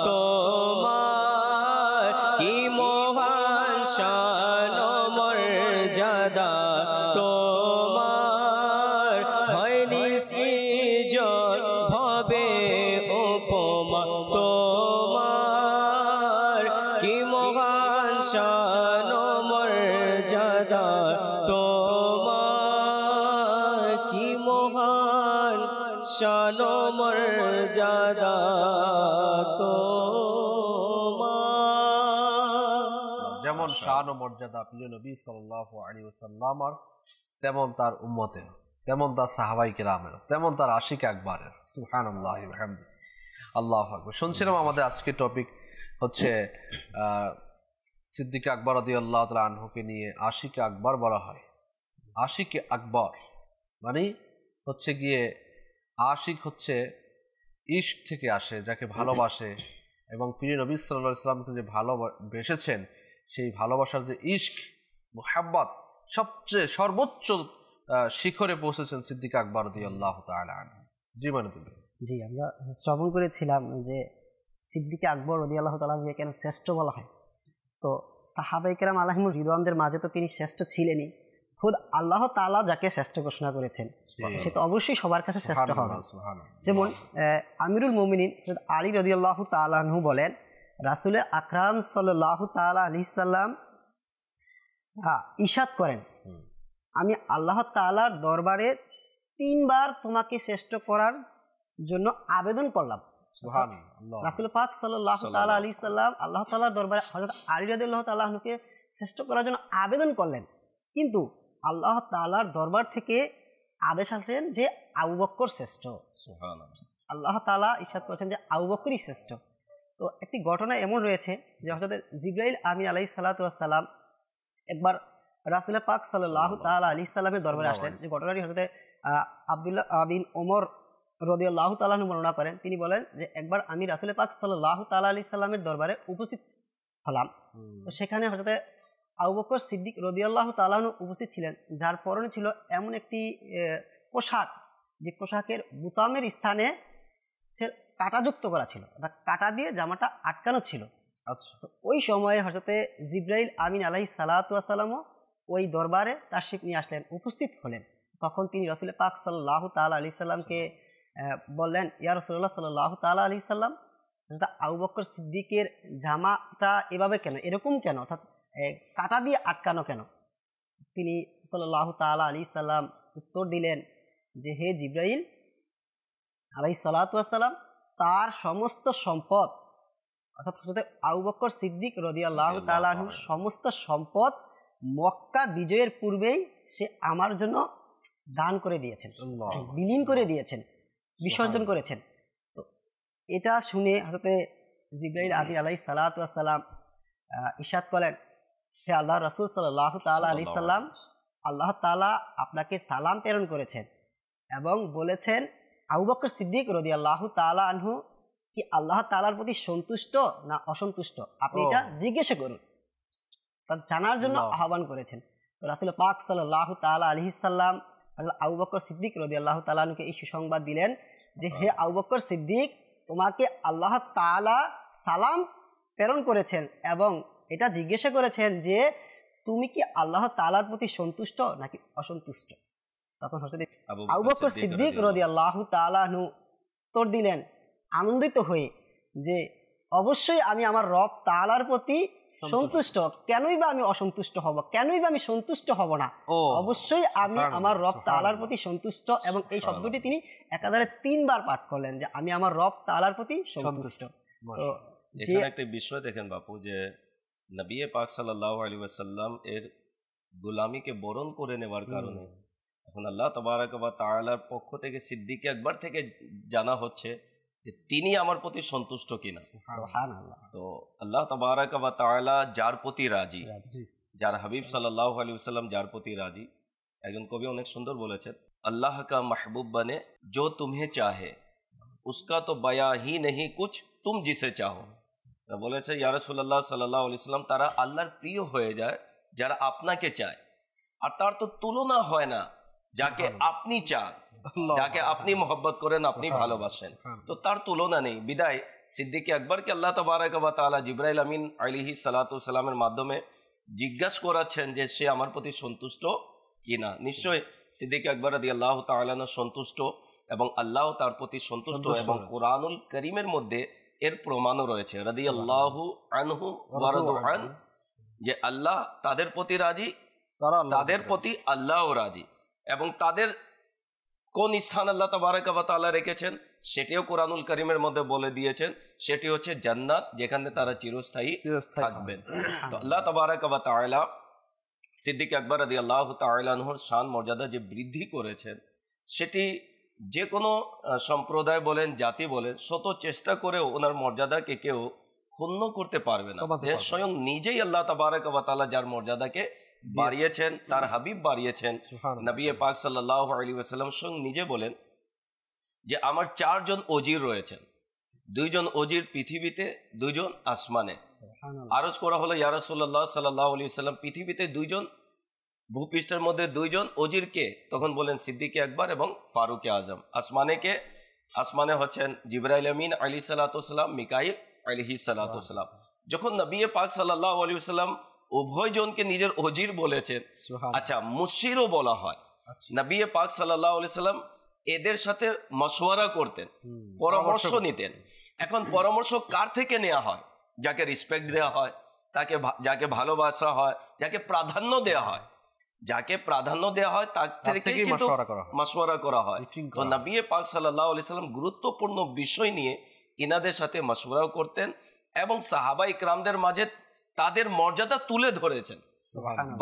Speaker 3: তোমার কি মহান শান ও মর্যাদা তোমার হয়নি সৃজন ভবে উপমা তোমার কি মহান শান ও মর্যাদা তোমার কি মহান শান ও মর্যাদা তোমার।
Speaker 2: যেমন শান ও মর্যাদা প্রিয় নবী সাল্লাল্লাহু আলাইহি ওয়াসাল্লামের, তেমন তার উম্মতের, তেমন তার সাহাবাই কেরামের, তেমন তার আশিক আকবরের। সুবহানাল্লাহি ওয়া বিহামদিহি, আল্লাহু আকবার। শুনছিলাম আমাদের আজকের টপিক হচ্ছে সিদ্দিক আকবর রাদিয়াল্লাহু তাআলা আনহুকে নিয়ে আশিক আকবর বলা হয়। আশিক আকবর মানে হচ্ছে গিয়ে, আশিক হচ্ছে ইশক থেকে আসে, যাকে ভালোবাসে, এবং প্রিয় নবী সাল্লাল্লাহু আলাইহি ওয়াসাল্লামকে যে ভালোবেসেছেন, সেই ভালোবাসার যে ইশক মুহাব্বত সবচেয়ে সর্বোচ্চ শিখরে পৌঁছেছেন সিদ্দিক আকবর রাদিয়াল্লাহু তাআলা আনহু। জি মাইনুদ্দিন ভাই।
Speaker 4: জি, আমরা শ্রবণ করেছিলাম যে সিদ্দিক আকবর রাদিয়াল্লাহু তাআলা আনহুকে কেন শ্রেষ্ঠ বলা হয়। তো সাহাবায়ে কেরাম আলাইহিমুর রিদওয়ানদের মাঝে তো তিনি শ্রেষ্ঠ ছিলেনই, খুদ আল্লাহ তাআলা যাকে শ্রেষ্ঠ ঘোষণা করেছেন সে তো অবশ্যই সবার কাছে শ্রেষ্ঠ হবে। যেমন আমিরুল মুমিনিন আলী রাদিয়াল্লাহু তাআলা আনহু বলেন, রাসূল আকরাম সাল্লাল্লাহু তাআলা আলাইহি সাল্লাম ইরশাদ করেন, আমি আল্লাহ তাআলার দরবারে 3 বার তোমাকে শ্রেষ্ঠ করার জন্য আবেদন করলাম। রাসূল পাক সাল্লাল্লাহু তাআলা আলাইহি সাল্লাম আল্লাহ তাআলার দরবারে হযরত আলী রাদিয়াল্লাহু তাআলা আনহুকে শ্রেষ্ঠ করার জন্য আবেদন করলেন, কিন্তু আল্লাহ তাআলার দরবার থেকে আদেশ আসলেন যে আবু বকর শ্রেষ্ঠ। আল্লাহ তাআলা ইরশাদ করেছেন যে আবু বকরই শ্রেষ্ঠ। তো একটি ঘটনা এমন রয়েছে যে হযরত জিবরাইল আমিন আলাইহিস সালাতু ওয়াস সালাম একবার রাসূল পাক সাল্লাল্লাহু তাআলা আলাইহি সাল্লামের দরবারে আসলেন। যে ঘটনাটি হযরত আব্দুল্লাহ বিন ওমর রাদিয়াল্লাহু তাআলা আনহু বর্ণনা করেন। তিনি বলেন যে একবার আমি রাসূল পাক সাল্লাল্লাহু তাআলা আলাইহি সাল্লামের দরবারে উপস্থিত হলাম। তো সেখানে হযরত আবু বকর সিদ্দিক রাদিয়াল্লাহু তাআলা আনহু উপস্থিত ছিলেন, যার পরনে ছিল এমন একটি পোশাক, যে পোশাকের বুতামের স্থানে কাঁটাযুক্ত করা ছিল, অর্থাৎ কাঁটা দিয়ে জামাটা আটকানো ছিল।
Speaker 2: আচ্ছা।
Speaker 4: তো ওই সময়ে হযরতে জিবরাইল আমিন আলাইহিস সালাতু ওয়াস সালামও ওই দরবারে তাশরিফ নিয়ে আসলেন, উপস্থিত হলেন। তখন তিনি রাসূল পাক সাল্লাল্লাহু তাআলা আলাইহি সাল্লামকে বললেন, ইয়া রাসূলুল্লাহ সাল্লাল্লাহু তাআলা আলাইহি সাল্লাম, আবু বকর সিদ্দিকের জামাটা এভাবে কেন, এরকম কেন, অর্থাৎ কাঁটা দিয়ে আটকানো কেন? তিনি সাল্লাল্লাহু তাআলা আলাইহি সাল্লাম উত্তর দিলেন যে, হে জিবরাইল আলাইহিস সালাতু ওয়াস সালাম, তার সমস্ত সম্পদ, অর্থাৎ হযরত আবু বকর সিদ্দিক রাদিয়াল্লাহু তাআলা আনহুর সমস্ত সম্পদ মক্কা বিজয়ের পূর্বেই সে আমার জন্য দান করে দিয়েছেন, বিলীন করে দিয়েছেন, বিসর্জন করেছেন। তো এটা শুনে হযরত জিবরাইল আমিন আলাইহিস সালাতু ওয়াস সালাম ইরশাদ করেন, হে আল্লাহর রাসূল সাল্লাল্লাহু তাআলা আলাইহি সাল্লাম, আল্লাহ তাআলা আপনাকে সালাম প্রেরণ করেছেন এবং বলেছেন, আবু বকর সিদ্দিক রাদিয়াল্লাহু তাআলা আনহু কি আল্লাহ তাআলার প্রতি সন্তুষ্ট না অসন্তুষ্ট, আপনি এটা জিজ্ঞাসা করুন। তা জানার জন্য আহ্বান করেছেন। তো রাসূল পাক সাল্লাল্লাহু তাআলা আলাইহি সাল্লাম হযরত আবু বকর সিদ্দিক রাদিয়াল্লাহু তাআলা আনহুকে এই সুসংবাদ দিলেন যে, হে আবু বকর সিদ্দিক, তোমাকে আল্লাহ তাআলা সালাম প্রেরণ করেছেন এবং এটা জিজ্ঞাসা করেছেন যে তুমি কি আল্লাহ তাআলার প্রতি সন্তুষ্ট নাকি অসন্তুষ্ট। তখন হযরত আবু বকর সিদ্দিক রাদিয়াল্লাহু তাআলা আনহু উত্তর দিলেন আনন্দিত হয়ে যে, অবশ্যই আমি আমার রব তাআলার প্রতি সন্তুষ্ট, কেনই বা আমি অসন্তুষ্ট হব, কেনই বা আমি সন্তুষ্ট হব না, অবশ্যই আমি আমার রব তাআলার প্রতি সন্তুষ্ট। এবং এই শব্দটি তিনি একাধারে 3 বার পাঠ করলেন যে আমি আমার রব তাআলার প্রতি সন্তুষ্ট। তো
Speaker 5: এখানে একটা বিষয় দেখেন বাপু, যে নবী পাক সাল্লাল্লাহু আলাইহি ওয়াসাল্লাম এর গোলামিকে বরণ করে নেওয়ার কারণে এখন আল্লাহ তাবারাক ওয়া তাআলার পক্ষ থেকে সিদ্দিক আকবর থেকে জানা হচ্ছে যে তিনি আমার প্রতি সন্তুষ্ট কিনা।
Speaker 4: সুবহানাল্লাহ।
Speaker 5: তো আল্লাহ তাবারাক ওয়া তাআলা যার প্রতি রাজি, যার হাবিব সাল্লাল্লাহু আলাইহি ওয়াসাল্লাম যার প্রতি রাজি, একজন কবি অনেক সুন্দর বলেছেন, আল্লাহ কা মাহবুব বনে जो तुम्हें चाहे उसका तो बयां ही नहीं कुछ तुम जिसे चाहो। বলেছে ইয়া রাসূলুল্লাহ সাল্লাল্লাহু আলাইহি ওয়াসাল্লাম, তারা আল্লাহর প্রিয় হয়ে যায় যারা আপনাকে চায়, আর তার তো তুলনা হয় না যাকে আপনি চান, যাকে আপনি মোহব্বত করেন, আপনি ভালোবাসেন, তো তার তুলনা নেই। বিদায় সিদ্দিক আকবরকে আল্লাহ তাবারাক ওয়া তাআলা জিবরাইল আমিন আলাইহিস সালাতু ওয়াস সালামের মাধ্যমে জিজ্ঞাসা করাচ্ছেন যে সে আমার প্রতি সন্তুষ্ট কিনা। নিশ্চয়ই সিদ্দিক আকবর রাদিয়াল্লাহু তাআলা সন্তুষ্ট এবং আল্লাহ তার প্রতি সন্তুষ্ট, এবং কোরআনুল কারীমের মধ্যে এর প্রমাণও রয়েছে। রাদিয়াল্লাহু আনহু ওয়া রাদু আন, যে আল্লাহ তাদের প্রতি রাজি, তাদের প্রতি আল্লাহও রাজি, এবং তাদের কোন স্থান আল্লাহ তাবারাক ওয়া তাআলা রেখেছেন সেটিও কোরআনুল কারীমের মধ্যে বলে দিয়েছেন, সেটি হচ্ছে জান্নাত, যেখানে তারা চিরস্থায়ী থাকবেন। তো আল্লাহ তাবারাক ওয়া তাআলা সিদ্দিক আকবর রাদিয়াল্লাহু তাআলা আনহুর শান মর্যাদা যে বৃদ্ধি করেছেন, সেটি যে কোনো সম্প্রদায় বলেন, জাতি বলেন, শত চেষ্টা করেও ওনার মর্যাদাকে কেউ ক্ষুণ্ণ করতে পারবে না। স্বয়ং নিজেই আল্লাহ তাবারাক ওয়া তাআলা যার মর্যাদাকে বাড়িয়েছেন, তার হাবিব বাড়িয়েছেন। নবী পাক সাল্লাল্লাহু আলাইহি ওয়াসাল্লাম স্বয়ং নিজে বলেন যে আমার 4 জন অজির রয়েছেন, 2 জন অজির পৃথিবীতে, 2 জন আসমানে। আরজ করা হলো ইয়া রাসূলুল্লাহ সাল্লাল্লাহু আলাইহি ওয়াসাল্লাম, পৃথিবীতে 2 জন, ভূপৃষ্ঠের মধ্যে 2 জন অজির কে? তখন বলেন সিদ্দিক আকবর এবং ফারুক আজম। আসমানে কে? আসমানে হচ্ছেন জিবরাইল আমিন আলাইহিস সালাতু ওয়াস সালাম, মিকাইল আলাইহিস সালাতু ওয়াস সালাম। যখন নবী পাক সাল্লাল্লাহু আলাইহি ওয়াসাল্লাম উভয় জনকে নিজের অজির বলেছেন, আচ্ছা মুশিরও বলা হয়। নবী পাক সাল্লাল্লাহু আলাইহি ওয়াসাল্লাম এদের সাথে মশওয়ারা করতেন, পরামর্শ নিতেন। এখন পরামর্শ কার থেকে নেওয়া হয়? যাকে রেসপেক্ট দেওয়া হয়, তাকে যাকে ভালোবাসা হয়, যাকে প্রাধান্য দেওয়া হয়, যাকে প্রাধান্য দেওয়া হয় তার থেকে কিন্তু মশওয়ারা করা হয়। তো নবী পাক সাল্লাল্লাহু আলাইহি ওয়াসাল্লাম গুরুত্বপূর্ণ বিষয় নিয়ে ইনাদের সাথে মশওয়ারাও করতেন, এবং সাহাবা ইকরামদের মাঝে তাদের মর্যাদা তুলে ধরেছেন,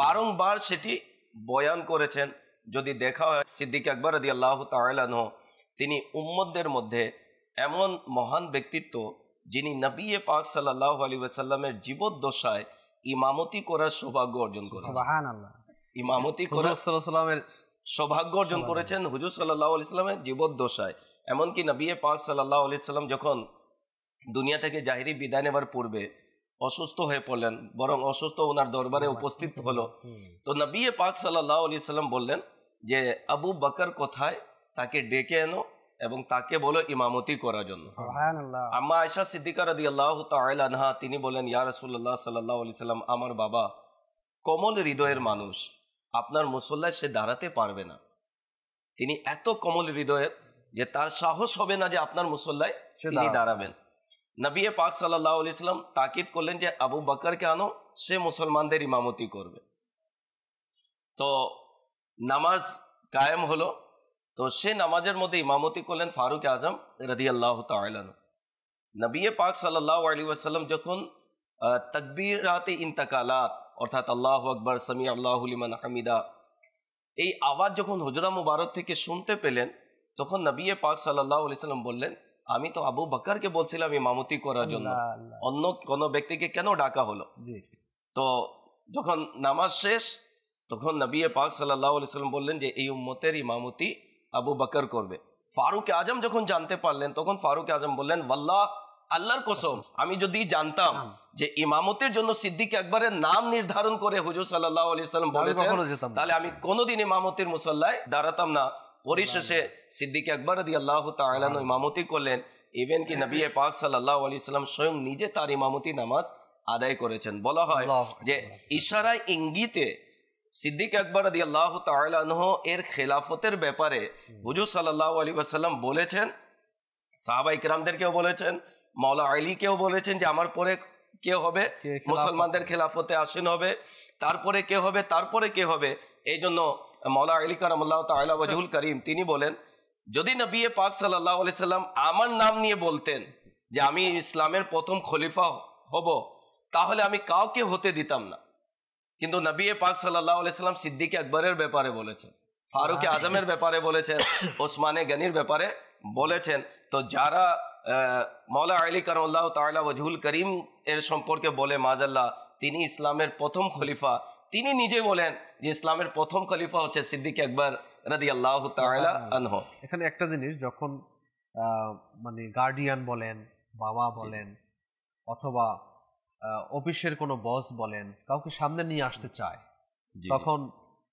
Speaker 5: বারংবার সেটি বয়ান করেছেন। যদি দেখা হয় সিদ্দিক আকবর রাদিয়াল্লাহু তাআলা আনহু, তিনি উম্মতদের মধ্যে এমন মহান ব্যক্তিত্ব, যিনি নবী পাক সাল্লাল্লাহু আলাইহি ওয়াসাল্লামের জীবদ্দশায় ইমামতি করার সৌভাগ্য অর্জন করেছেন। সুবহানাল্লাহ, ইমামতি করার সৌভাগ্য অর্জন করেছেন হুজুর সাল্লাল্লাহু আলাইহি ওয়াসাল্লামের জীবদ্দশায়। এমনকি নবী পাক সাল্লাল্লাহু আলাইহি ওয়াসাল্লাম যখন দুনিয়া থেকে জাহিরি বিদায় নেবার পূর্বে অসুস্থ হয়ে পড়লেন, বরং অসুস্থ ওনার দরবারে উপস্থিত হলো, তো নবী পাক সাল্লাল্লাহু আলাইহি ওয়াসাল্লাম বললেন যে আবু বকর কোথায়, তাকে ডেকে এনো এবং তাকে বলো ইমামতি করার জন্য। সুবহানাল্লাহ। আম্মা আয়েশা সিদ্দিকা রাদিয়াল্লাহু তাআলা আনহা তিনি বলেন, ইয়া রাসূলুল্লাহ সাল্লাল্লাহু আলাইহি ওয়াসাল্লাম, আমার বাবা কোমল হৃদয়ের মানুষ, আপনার মুসল্লায় সে দাঁড়াতে পারবে না। তিনি এত কোমল হৃদয়ের যে তার সাহস হবে না যে আপনার মুসল্লায় তিনি দাঁড়াবেন। নবী পাক সাল্লাল্লাহু আলাইহি ওয়াসাল্লাম তাকিদ করলেন যে আবু বকরকে আনো, সে মুসলমানদের ইমামতি করবে। তো নামাজ কায়েম হলো, তো সে নামাজের মধ্যে ইমামতি করলেন ফারুক আজম রাদিয়াল্লাহু তাআলা আনহু। নবী পাক সাল্লাল্লাহু আলাইহি ওয়াসাল্লাম যখন তাকবীরাতে ইন্তাকালাত, অর্থাৎ আল্লাহু আকবার, সামি আল্লাহু লিমান হামিদা, এই আওয়াজ যখন হুজরা মুবারক থেকে শুনতে পেলেন, তখন নবী পাক সাল্লাল্লাহু আলাইহি ওয়াসাল্লাম বললেন, আমি তো আবু বকরকে বলছিলাম ইমামতি করার জন্য, অন্য কোন ব্যক্তিকে কেন ডাকা হলো? তো যখন নামাজ শেষ, তখন নবী পাক সাল্লাল্লাহু আলাইহি ওয়াসাল্লাম বললেন যে এই উম্মতের ইমামতি আবু বকর করবে। ফারুক আজম যখন জানতে পারলেন, তখন ফারুক আজম বললেন, ওয়াল্লাহ, আল্লাহর কসম, আমি যদি জানতাম যে ইমামতের জন্য সিদ্দিক আকবরের নাম নির্ধারণ করে হুজুর সাল্লাল্লাহু আলাইহি ওয়াসাল্লাম বলেছেন, তাহলে আমি কোনোদিন ইমামতির মুসল্লায় দাঁড়াতাম না। পরিশেষে সিদ্দিক আকবর রাদিয়াল্লাহু তাআলা আনহু ইমামতি করলেন। ইভেন কি নবী পাক সাল্লাল্লাহু আলাইহি ওয়াসাল্লাম স্বয়ং নিজে তার ইমামতি নামাজ আদায় করেছেন। বলা হয় যে ইশারায় ইঙ্গিতে সিদ্দিক আকবর রাদিয়াল্লাহু তাআলা আনহু এর খেলাফতের ব্যাপারে হুজুর সাল্লাল্লাহু আলাইহি ওয়াসাল্লাম বলেছেন, সাহাবা ইকরামদেরকেও বলেছেন, মাওলা আলীকেও বলেছেন যে আমার পরে কে হবে, মুসলমানদের খেলাফতে আসীন হবে, তারপরে কে হবে, তারপরে কে হবে। এই জন্য মাওলা আলী কারামাল্লাহু তাআলা ওয়াজহুল করিম তিনি বলেন, যদি নবী পাক সাল্লাল্লাহু আলাইহি সাল্লাম আমার নাম নিয়ে বলতেন যে আমি ইসলামের প্রথম খলিফা হব, তাহলে আমি কাউকে হতে দিতাম না। কিন্তু নবী পাক সাল্লাল্লাহু আলাইহি সাল্লাম সিদ্দিক আকবরের ব্যাপারে বলেছেন, ফারুক আজমের ব্যাপারে বলেছেন, ওসমানে গনির ব্যাপারে বলেছেন। তো যারা মাওলা আলী কারামাল্লাহু তাআলা ওয়াজহুল করিম এর সম্পর্কে বলে মাযাল্লাহ তিনি ইসলামের প্রথম খলিফা, তিনি নিজে বলেন যে ইসলামের প্রথম খলিফা হচ্ছে সিদ্দিক আকবর রাদিয়াল্লাহু তাআলা আনহু।
Speaker 2: এখানে একটা জিনিস, যখন মানে গার্ডিয়ান বলেন, বাবা বলেন, অথবা অফিসের কোনো বস বলেন, কাউকে সামনে নিয়ে আসতে চায়, তখন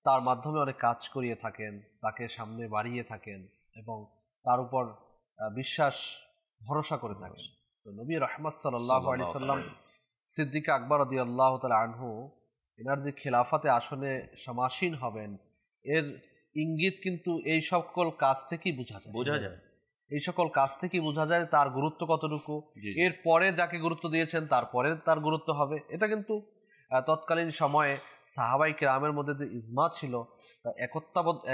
Speaker 2: তার মাধ্যমে অনেক কাজ করিয়ে থাকেন, তাকে সামনে বাড়িয়ে থাকেন এবং তার উপর বিশ্বাস ভরসা করে থাকেন। তো নবী রাহমাত সাল্লাল্লাহু আলাইহি সাল্লাম সিদ্দিক আকবর রাদিয়াল্লাহু তাআলা আনহু এনার যে খেলাফতে আসনে সমাসীন হবেন, এর ইঙ্গিত কিন্তু এই সকল কাজ থেকেই বোঝা যায়। এই সকল কাজ থেকেই বোঝা যায় তার গুরুত্ব কতটুকু। এর পরে যাকে গুরুত্ব দিয়েছেন তারপরে তার গুরুত্ব হবে। এটা কিন্তু তৎকালীন সময়ে সাহাবাই কেরামের মধ্যে যে ইজমা ছিল, তা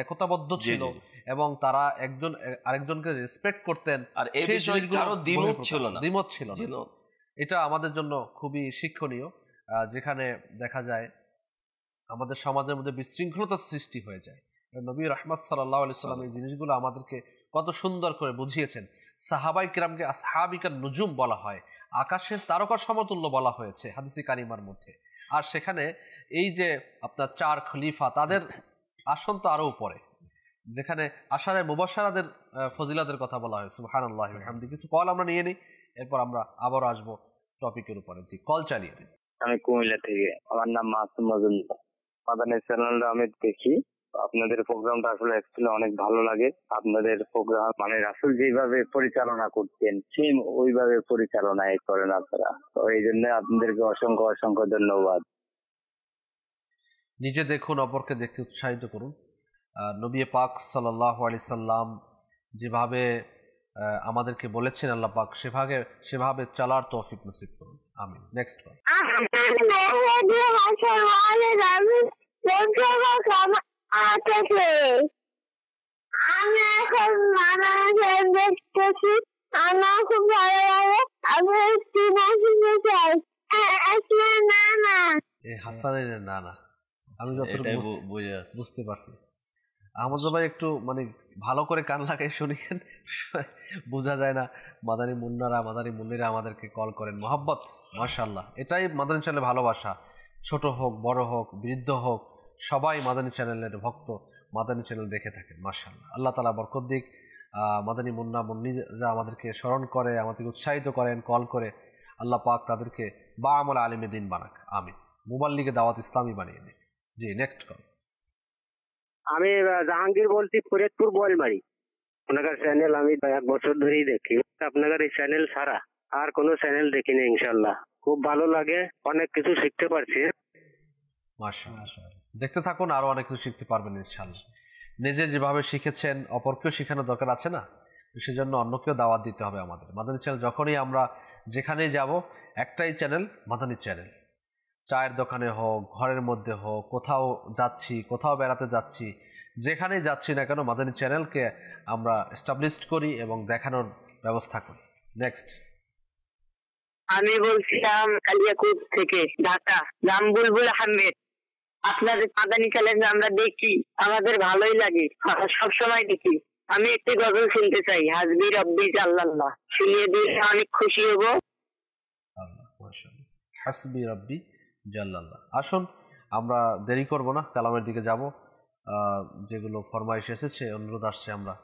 Speaker 2: একতাবদ্ধ ছিল এবং তারা একজন আরেকজনকে রেসপেক্ট করতেন, আর এই বিষয়গুলো দ্বিমত ছিল না। এটা আমাদের জন্য খুবই শিক্ষণীয়, যেখানে দেখা যায় আমাদের সমাজের মধ্যে বিশৃঙ্খলতার সৃষ্টি হয়ে যায়। নবী রাহমাত সাল্লাল্লাহু আলাইহি সাল্লাম এই জিনিসগুলো আমাদেরকে কত সুন্দর করে বুঝিয়েছেন। সাহাবাই কিরামকে আসহাবিকান নুজুম বলা হয়, আকাশের তারকা সমতুল্য বলা হয়েছে হাদিসে কারিমার মধ্যে। আর সেখানে এই যে আপনার 4 খলিফা, তাদের আসন তো আরও উপরে, যেখানে আশারে মুবাশশারাদের ফজিলতের কথা বলা হয়। সুবহানাল্লাহি ওয়া বিহামদিহি। কিছু কল আমরা নিয়ে নিই, এরপর আমরা আবারও আসবো টপিকের উপরে। জি, কল চালিয়ে দিন।
Speaker 6: আমি কুমিল্লা থেকে, আমার নাম মাসুম মজুমদার। মাদানী চ্যানেলটা আমি দেখি, আপনাদের প্রোগ্রামটা আসলে অ্যাকচুয়ালি অনেক ভালো লাগে। আপনাদের প্রোগ্রাম মানে রাসূল যেভাবে পরিচালনা করতেন সেম ওইভাবে পরিচালনায় করেন আপনারা, তো এই জন্য আপনাদেরকে অসংখ্য অসংখ্য ধন্যবাদ।
Speaker 2: নিজে দেখুন, অপরকে দেখতে উৎসাহিত করুন। নবী পাক সাল্লাল্লাহু আলাইহি সাল্লাম যেভাবে আমাদেরকে বলেছেন, আল্লাহ পাক সেভাবে চলার তৌফিক নসিব করুন। আমিন। Next call.
Speaker 7: আমি এখন মানুষের দেখতেছি, আমার খুব ভালো লাগে। আমি নানা
Speaker 2: এই হাসানের নানা, আমি যতটুকু বুঝতে পারছি। আহমদ ভাই একটু মানে ভালো করে কান লাগাই শুনিয়েন, বোঝা যায় না। মাদানী মুন্নিরা আমাদেরকে কল করেন, মহব্বত, মাশাআল্লাহ। এটাই মাদানী চ্যানেলের ভালোবাসা। ছোট হোক, বড় হোক, বৃদ্ধ হোক, সবাই মাদানী চ্যানেলের ভক্ত, মাদানী চ্যানেল দেখে থাকেন। মাশাআল্লাহ, আল্লাহ তাআলা বরকত দিক। মাদানী মুন্নিরা আমাদেরকে স্মরণ করে, আমাদেরকে উৎসাহিত করেন কল করে। আল্লাহ পাক তাদেরকে বা আমল আলিমে দিন বানাক। আমিন। মুবাল্লিগে দাওয়াত ইসলামী বানিয়ে দিন। জি, নেক্সট কল।
Speaker 6: আমি জাহাঙ্গীর বলছি, ফরিদপুর বোয়ালমারি। আপনার চ্যানেল আমি 1 বছর ধরেই দেখি। আপনার এই চ্যানেল ছাড়া আর কোনো চ্যানেল দেখিনি। ইনশাআল্লাহ খুব ভালো লাগে, অনেক কিছু শিখতে পারছি।
Speaker 2: মাশাআল্লাহ, দেখতে থাকুন, আরো অনেক কিছু শিখতে পারবেন ইনশাআল্লাহ। নিজে যেভাবে শিখেছেন অপরকেও শেখানোর দরকার আছে না? সেজন্য অন্যকেও দাওয়াত দিতে হবে আমাদের। মাদানী চ্যানেল যখনই আমরা যেখানেই যাব, একটাই চ্যানেল, মাদানী চ্যানেল। চায়ের দোকানে হোক, ঘরের মধ্যে হোক, কোথাও যাচ্ছি, কোথাও বেড়াতে যাচ্ছি, যেখানেই যাচ্ছি না কেন, মাদানী চ্যানেলকে আমরা এস্টাবলিশ করি এবং দেখানোর ব্যবস্থা করি। নেক্সট।
Speaker 7: আমি বলছিলাম কালিয়াকুট থেকে, ঢাকা, নাম বুলবুল আহমেদ। আপনাদের মাদানী চ্যানেল আমরা দেখি, আমাদের ভালোই লাগে, সবসময় দেখি। আমি একটি গজল শুনতে চাই, হাসবি রব্বি জাল্লাল্লাহ, শুনিয়ে দিলে অনেক খুশি হব।
Speaker 2: হাসবি রব্বি জাল্লাল্লাহ। আসুন, আমরা দেরি করব না, কালামের দিকে যাব। যেগুলো ফরমাইশ এসেছে, অনুরোধ আসছে, আমরা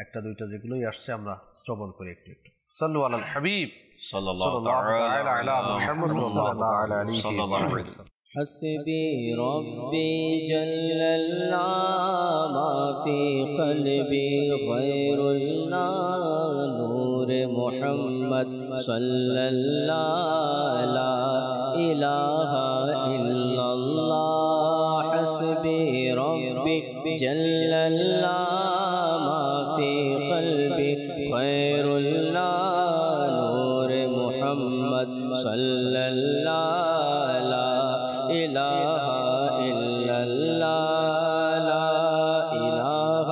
Speaker 2: একটা দুইটা যেগুলোই আসছে আমরা শ্রবণ করি একটু একটু। সাল্লু আলাল হাবিব সাল্লাল্লাহু তাআলা আলা মুহাম্মদ সাল্লাল্লাহু আলাইহি ওয়াসাল্লাম।
Speaker 3: حسبي ربي جل الله ما في قلبي غير الله نور محمد صلى الله لا إله إلا الله حسبي ربي جل الله ما في قلبي غير الله نور محمد صلى الله إله إلا الله لا إله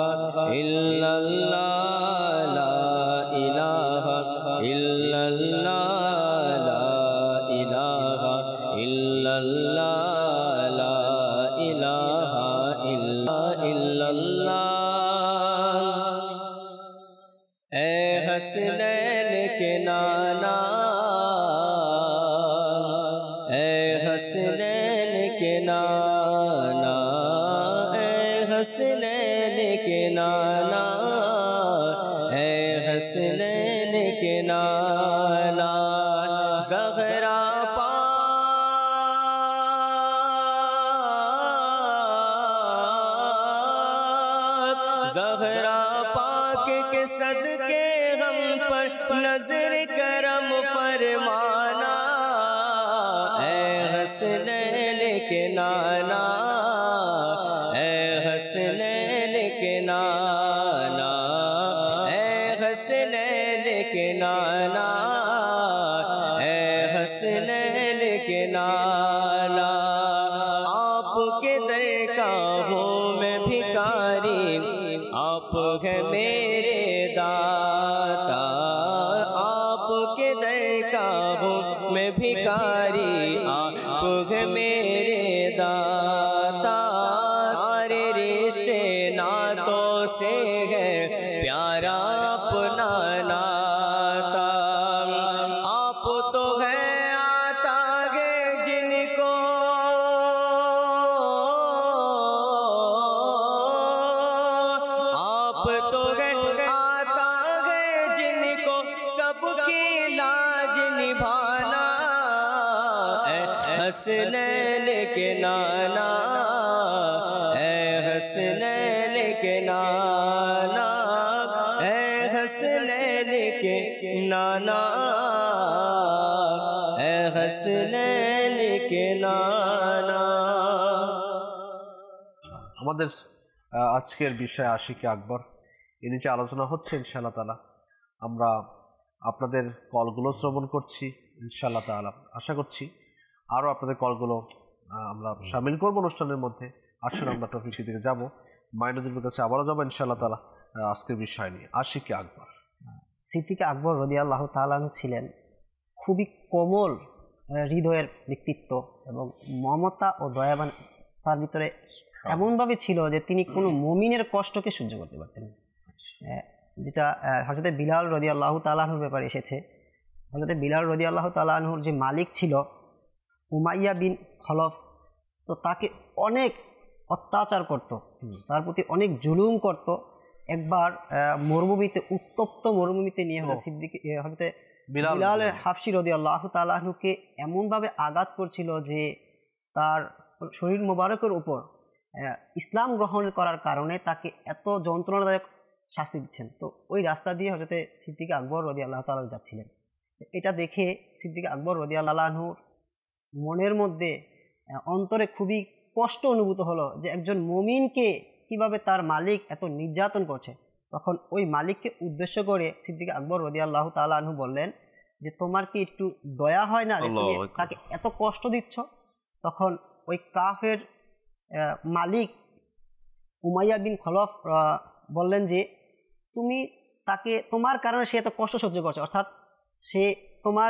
Speaker 3: إلا الله لا إله إلا الله لا إله إلا الله لا إله إلا الله اے حسنین کے نانا اے حسنین کے نانا اے حسنین کے نانا اے حسنین کے نانا زہرا پاک ज़हरा पाक के सदके हम पर नजर करम फरमाना, ऐ हसनैन के नाना, ऐ हसनैन के नाना, ऐ हसनैन के नाना, ऐ हसनैन के नाना। आपके दर का हूँ मैं भिखारी, आप है मेरे दाता, आपके दर का हूँ मैं भिखारी, आप है मेरे दाता। सारे रिश्ते नातों से है प्यारा अपना नाता, आप तो है आता है जिनको, आप तो है आता है जिनको सबकी लाज निभाना, ऐ हसनैन के नाना, ऐ हसनैन के नाना, ऐ हसनैन के नाना, ऐ हसनैन के नाना।
Speaker 2: আমাদের আজকের বিষয় আশিকে আকবর, এ নিচে আলোচনা হচ্ছে ইনশাআল্লাহ তাআলা। আমরা আপনাদের কলগুলো শ্রবণ করছি ইনশাআল্লাহ তাআলা। আশা করছি আরও আপনাদের কলগুলো আমরা সামিল করব অনুষ্ঠানের মধ্যে। আসুন আমরা টপিকের দিকে যাব, মাইনুদ্দিনের কাছে আবারও যাবো ইনশাআল্লাহ তাআলা আজকের বিষয় নিয়ে, আশিকে আকবর।
Speaker 4: সিদ্দিক আকবর রাদিয়াল্লাহু তাআলা আনহু ছিলেন খুবই কোমল হৃদয়ের ব্যক্তিত্ব এবং মমতা ও দয়াবান তার ভিতরে এমনভাবে ছিল যে তিনি কোনো মুমিনের কষ্টকে সহ্য করতে পারতেন না। যেটা হযরত বিলাল রাদিয়াল্লাহু তাআলা আনহুর ব্যাপারে এসেছে। হযরত বিলাল রাদিয়াল্লাহু তাআলা আনহুর যে মালিক ছিল উমাইয়া বিন খলফ, তো তাকে অনেক অত্যাচার করত, তার প্রতি অনেক জুলুম করত। একবার মরুভূমিতে, উত্তপ্ত মরুভূমিতে নিয়ে হযরত বিলাল হাবশী রাদিয়াল্লাহু তাআলা আনহুকে এমনভাবে আঘাত করছিল যে তার শরীর মোবারকের উপর ইসলাম গ্রহণ করার কারণে তাকে এত যন্ত্রণাদায়ক শাস্তি দিচ্ছেন। তো ওই রাস্তা দিয়ে হযরত সিদ্দিক আকবর রাদিয়াল্লাহু তাআলা যাচ্ছিলেন। এটা দেখে সিদ্দিক আকবর রাদিয়াল্লাহু আনহুর মনের মধ্যে অন্তরে খুবই কষ্ট অনুভূত হলো যে একজন মুমিনকে কিভাবে তার মালিক এত নির্যাতন করছে। তখন ওই মালিককে উদ্দেশ্য করে সিদ্দিক আকবর রাদিয়াল্লাহু তাআলা আনহু বললেন যে তোমার কি একটু দয়া হয় না যে তুমি তাকে এত কষ্ট দিচ্ছ? তখন ওই কাফের মালিক উমাইয়া বিন খলফ বললেন যে তুমি তাকে, তোমার কারণে সে এত কষ্ট সহ্য করছে, অর্থাৎ সে তোমার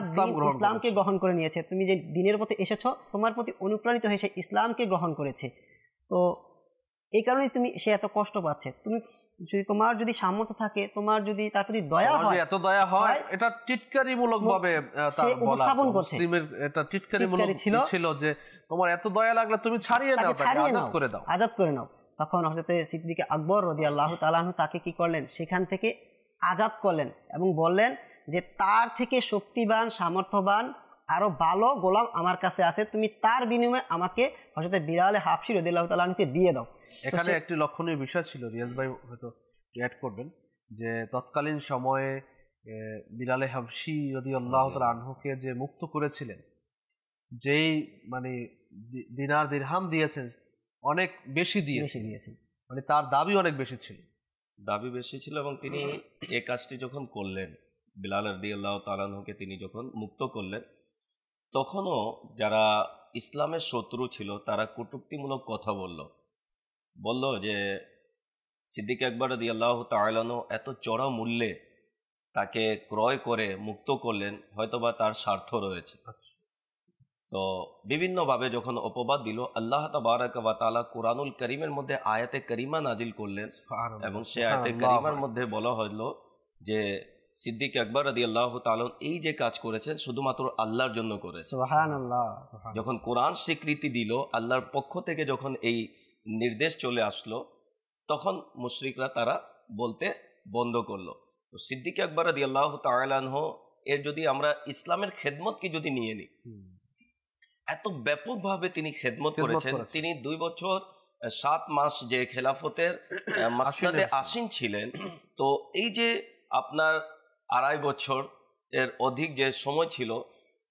Speaker 4: ইসলামকে গ্রহণ করে নিয়েছে, তুমি যে দিনের পথে এসেছো তোমার প্রতি অনুপ্রাণিত হয়ে সে ইসলামকে গ্রহণ করেছে, তো এই কারণেই সে এত কষ্ট পাচ্ছে। তুমি যদি তোমার যদি সামর্থ্য থাকে, তোমার যদি তার প্রতি দয়া হয়, এত দয়া হয়, এটা টিটকারিমূলক ভাবে সে উপস্থাপন করছে। এটা টিটকারিমূলক ছিল যে তোমার এত দয়া লাগলে তুমি ছাড়িয়ে নাও, আজাদ করে দাও, আজাদ করে নাও। তখন হযরত সিদ্দিক আকবর রাদিয়াল্লাহু তাআলা আনহু তাকে কি করলেন, সেখান থেকে আজাদ করলেন এবং বললেন যে তার থেকে শক্তিবান, সামর্থ্যবান আরো ভালো গোলাম আমার কাছে আছে, তুমি তার বিনিময়ে আমাকে হযরত বিলাল হাবশী রাদিয়াল্লাহু তাআলা আনহুকে দিয়ে দাও।
Speaker 2: এখানে একটি লক্ষণীয় বিষয় ছিল, রিয়াজ ভাই হয়তো অ্যাড করবেন, যে তৎকালীন সময়ে বিলাল হাবশী রাদিয়াল্লাহু তাআলা আনহুকে যে মুক্ত করেছিলেন, যেই মানে দিনার দিরহাম দিয়েছেন অনেক বেশি দিয়েছেন, মানে তার দাবি অনেক বেশি ছিল,
Speaker 5: এবং তিনি এই কাজটি যখন করলেন, বিলাল রাদিয়াল্লাহু তাআলা আনহুকে তিনি যখন মুক্ত করলেন, তখনও যারা ইসলামের শত্রু ছিল তারা কটূক্তিমূলক কথা বলল যে সিদ্দিক আকবর রাদিয়াল্লাহু তাআলা আনহু এত চড়া মূল্যে তাকে ক্রয় করে মুক্ত করলেন, হয়তোবা তার স্বার্থ রয়েছে। তো বিভিন্নভাবে যখন অপবাদ দিল, আল্লাহ তাবারাক ওয়া তাআলা কুরআনুল কারীমের মধ্যে আয়াতে কারিমা নাজিল করলেন এবং সে আয়াতে কারিমার মধ্যে বলা হলো যে সিদ্দিক আকবর রাদিয়াল্লাহু তাআলা এই যে কাজ করেছেন শুধুমাত্র আল্লাহর জন্য করেছেন। সুবহানাল্লাহ। যখন কোরআন স্বীকৃতি দিল, আল্লাহর পক্ষ থেকে যখন এই নির্দেশ চলে আসলো, তখন মুশরিকরা তারা বলতে বন্ধ করলো। তো সিদ্দিক আকবর রাদিয়াল্লাহু তাআলা আনহু এর যদি আমরা ইসলামের খেদমতকে যদি নিয়ে নিই, এত ব্যাপকভাবে তিনি খেদমত করেছেন। তিনি 2 বছর 7 মাস যে খেলাফতের মাসনাদে আসীন ছিলেন, তো এই যে আপনার 2.5 বছর এর অধিক যে সময় ছিল,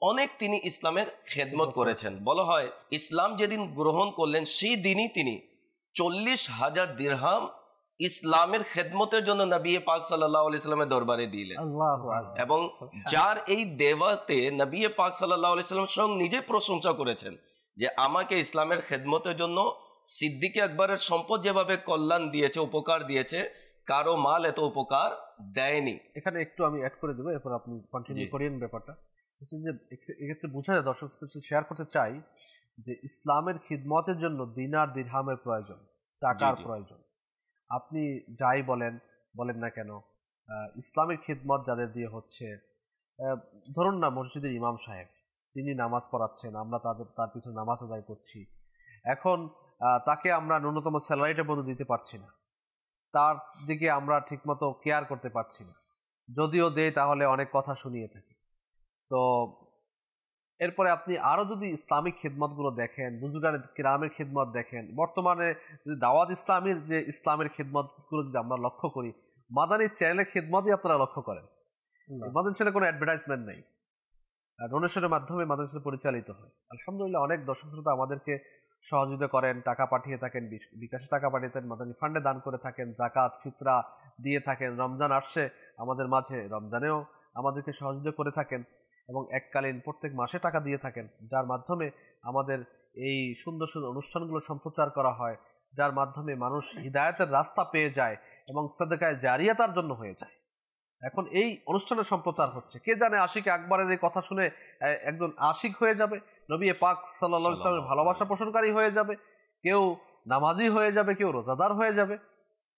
Speaker 5: অনেক তিনি ইসলামের খেদমত করেছেন। বলা হয় ইসলাম যেদিন গ্রহণ করলেন সেই দিনই তিনি 40,000 দিরহাম ইসলামের খেদমতের জন্য নবী পাক সাল্লাল্লাহু আলাইহি সাল্লামের দরবারে দিলেন। এবং যার এই দেওয়াতে নবী পাক সাল্লাল্লাহু আলাইহি সাল্লাম স্বয়ং নিজে প্রশংসা করেছেন যে আমাকে ইসলামের খেদমতের জন্য সিদ্দিক আকবরের সম্পদ যেভাবে কল্যাণ দিয়েছে, উপকার দিয়েছে, কারো মাল এত উপকার দেয়নি।
Speaker 2: এখানে একটু আমি অ্যাড করে দেবো, এরপর আপনি কন্টিনিউ করেন ব্যাপারটা। হচ্ছে যে এক্ষেত্রে বোঝা যায়, দর্শক শেয়ার করতে চাই যে ইসলামের খিদমতের জন্য দিনার দিরহামের প্রয়োজন, টাকার প্রয়োজন। আপনি যাই বলেন না কেন, ইসলামের খিদমত যাদের দিয়ে হচ্ছে, ধরুন না মসজিদের ইমাম সাহেব, তিনি নামাজ পড়াচ্ছেন, আমরা তার পিছনে নামাজ আদায় করছি, এখন তাকে আমরা ন্যূনতম স্যালারিটা পর্যন্ত দিতে পারছি না, তার দিকে আমরা ঠিকমতো কেয়ার করতে পারছি না, যদিও দেয় তাহলে অনেক কথা শুনিয়ে থাকি। তো এরপরে আপনি আরও যদি ইসলামিক খেদমতগুলো দেখেন, বুজুর্গান কিরামের খেদমত দেখেন, বর্তমানে যদি দাওয়াত ইসলামের যে ইসলামের খেদমতগুলো যদি আমরা লক্ষ্য করি, মাদানী চ্যানেলের খেদমতই আপনারা লক্ষ্য করেন। মাদানী চ্যানেলে কোনো অ্যাডভার্টাইজমেন্ট নেই, ডোনেশনের মাধ্যমে মাদানী চ্যানেল পরিচালিত হয়। আলহামদুলিল্লাহ অনেক দর্শক শ্রোতা আমাদেরকে সহযোগিতা করেন, টাকা পাঠিয়ে থাকেন, বিকাশে টাকা পাঠিয়ে থাকেন, মাদানী ফান্ডে দান করে থাকেন, জাকাত ফিতরা দিয়ে থাকেন। রমজান আসছে আমাদের মাঝে, রমজানেও আমাদেরকে সহযোগিতা করে থাকেন এবং এককালীন প্রত্যেক মাসে টাকা দিয়ে থাকেন, যার মাধ্যমে আমাদের এই সুন্দর সুন্দর অনুষ্ঠানগুলো সম্প্রচার করা হয়, যার মাধ্যমে মানুষ হিদায়াতের রাস্তা পেয়ে যায় এবং সাদকায়ে জারিয়া তার জন্য হয়ে যায়। এখন এই অনুষ্ঠানের সম্প্রচার হচ্ছে, কে জানে আশিক আকবরের এই কথা শুনে একজন আশিক হয়ে যাবে, নবী পাক সাল্লাল্লাহু আলাইহি ওয়াসাল্লামের ভালোবাসা পোষণকারী হয়ে যাবে, কেউ নামাজি হয়ে যাবে, কেউ রোজাদার হয়ে যাবে।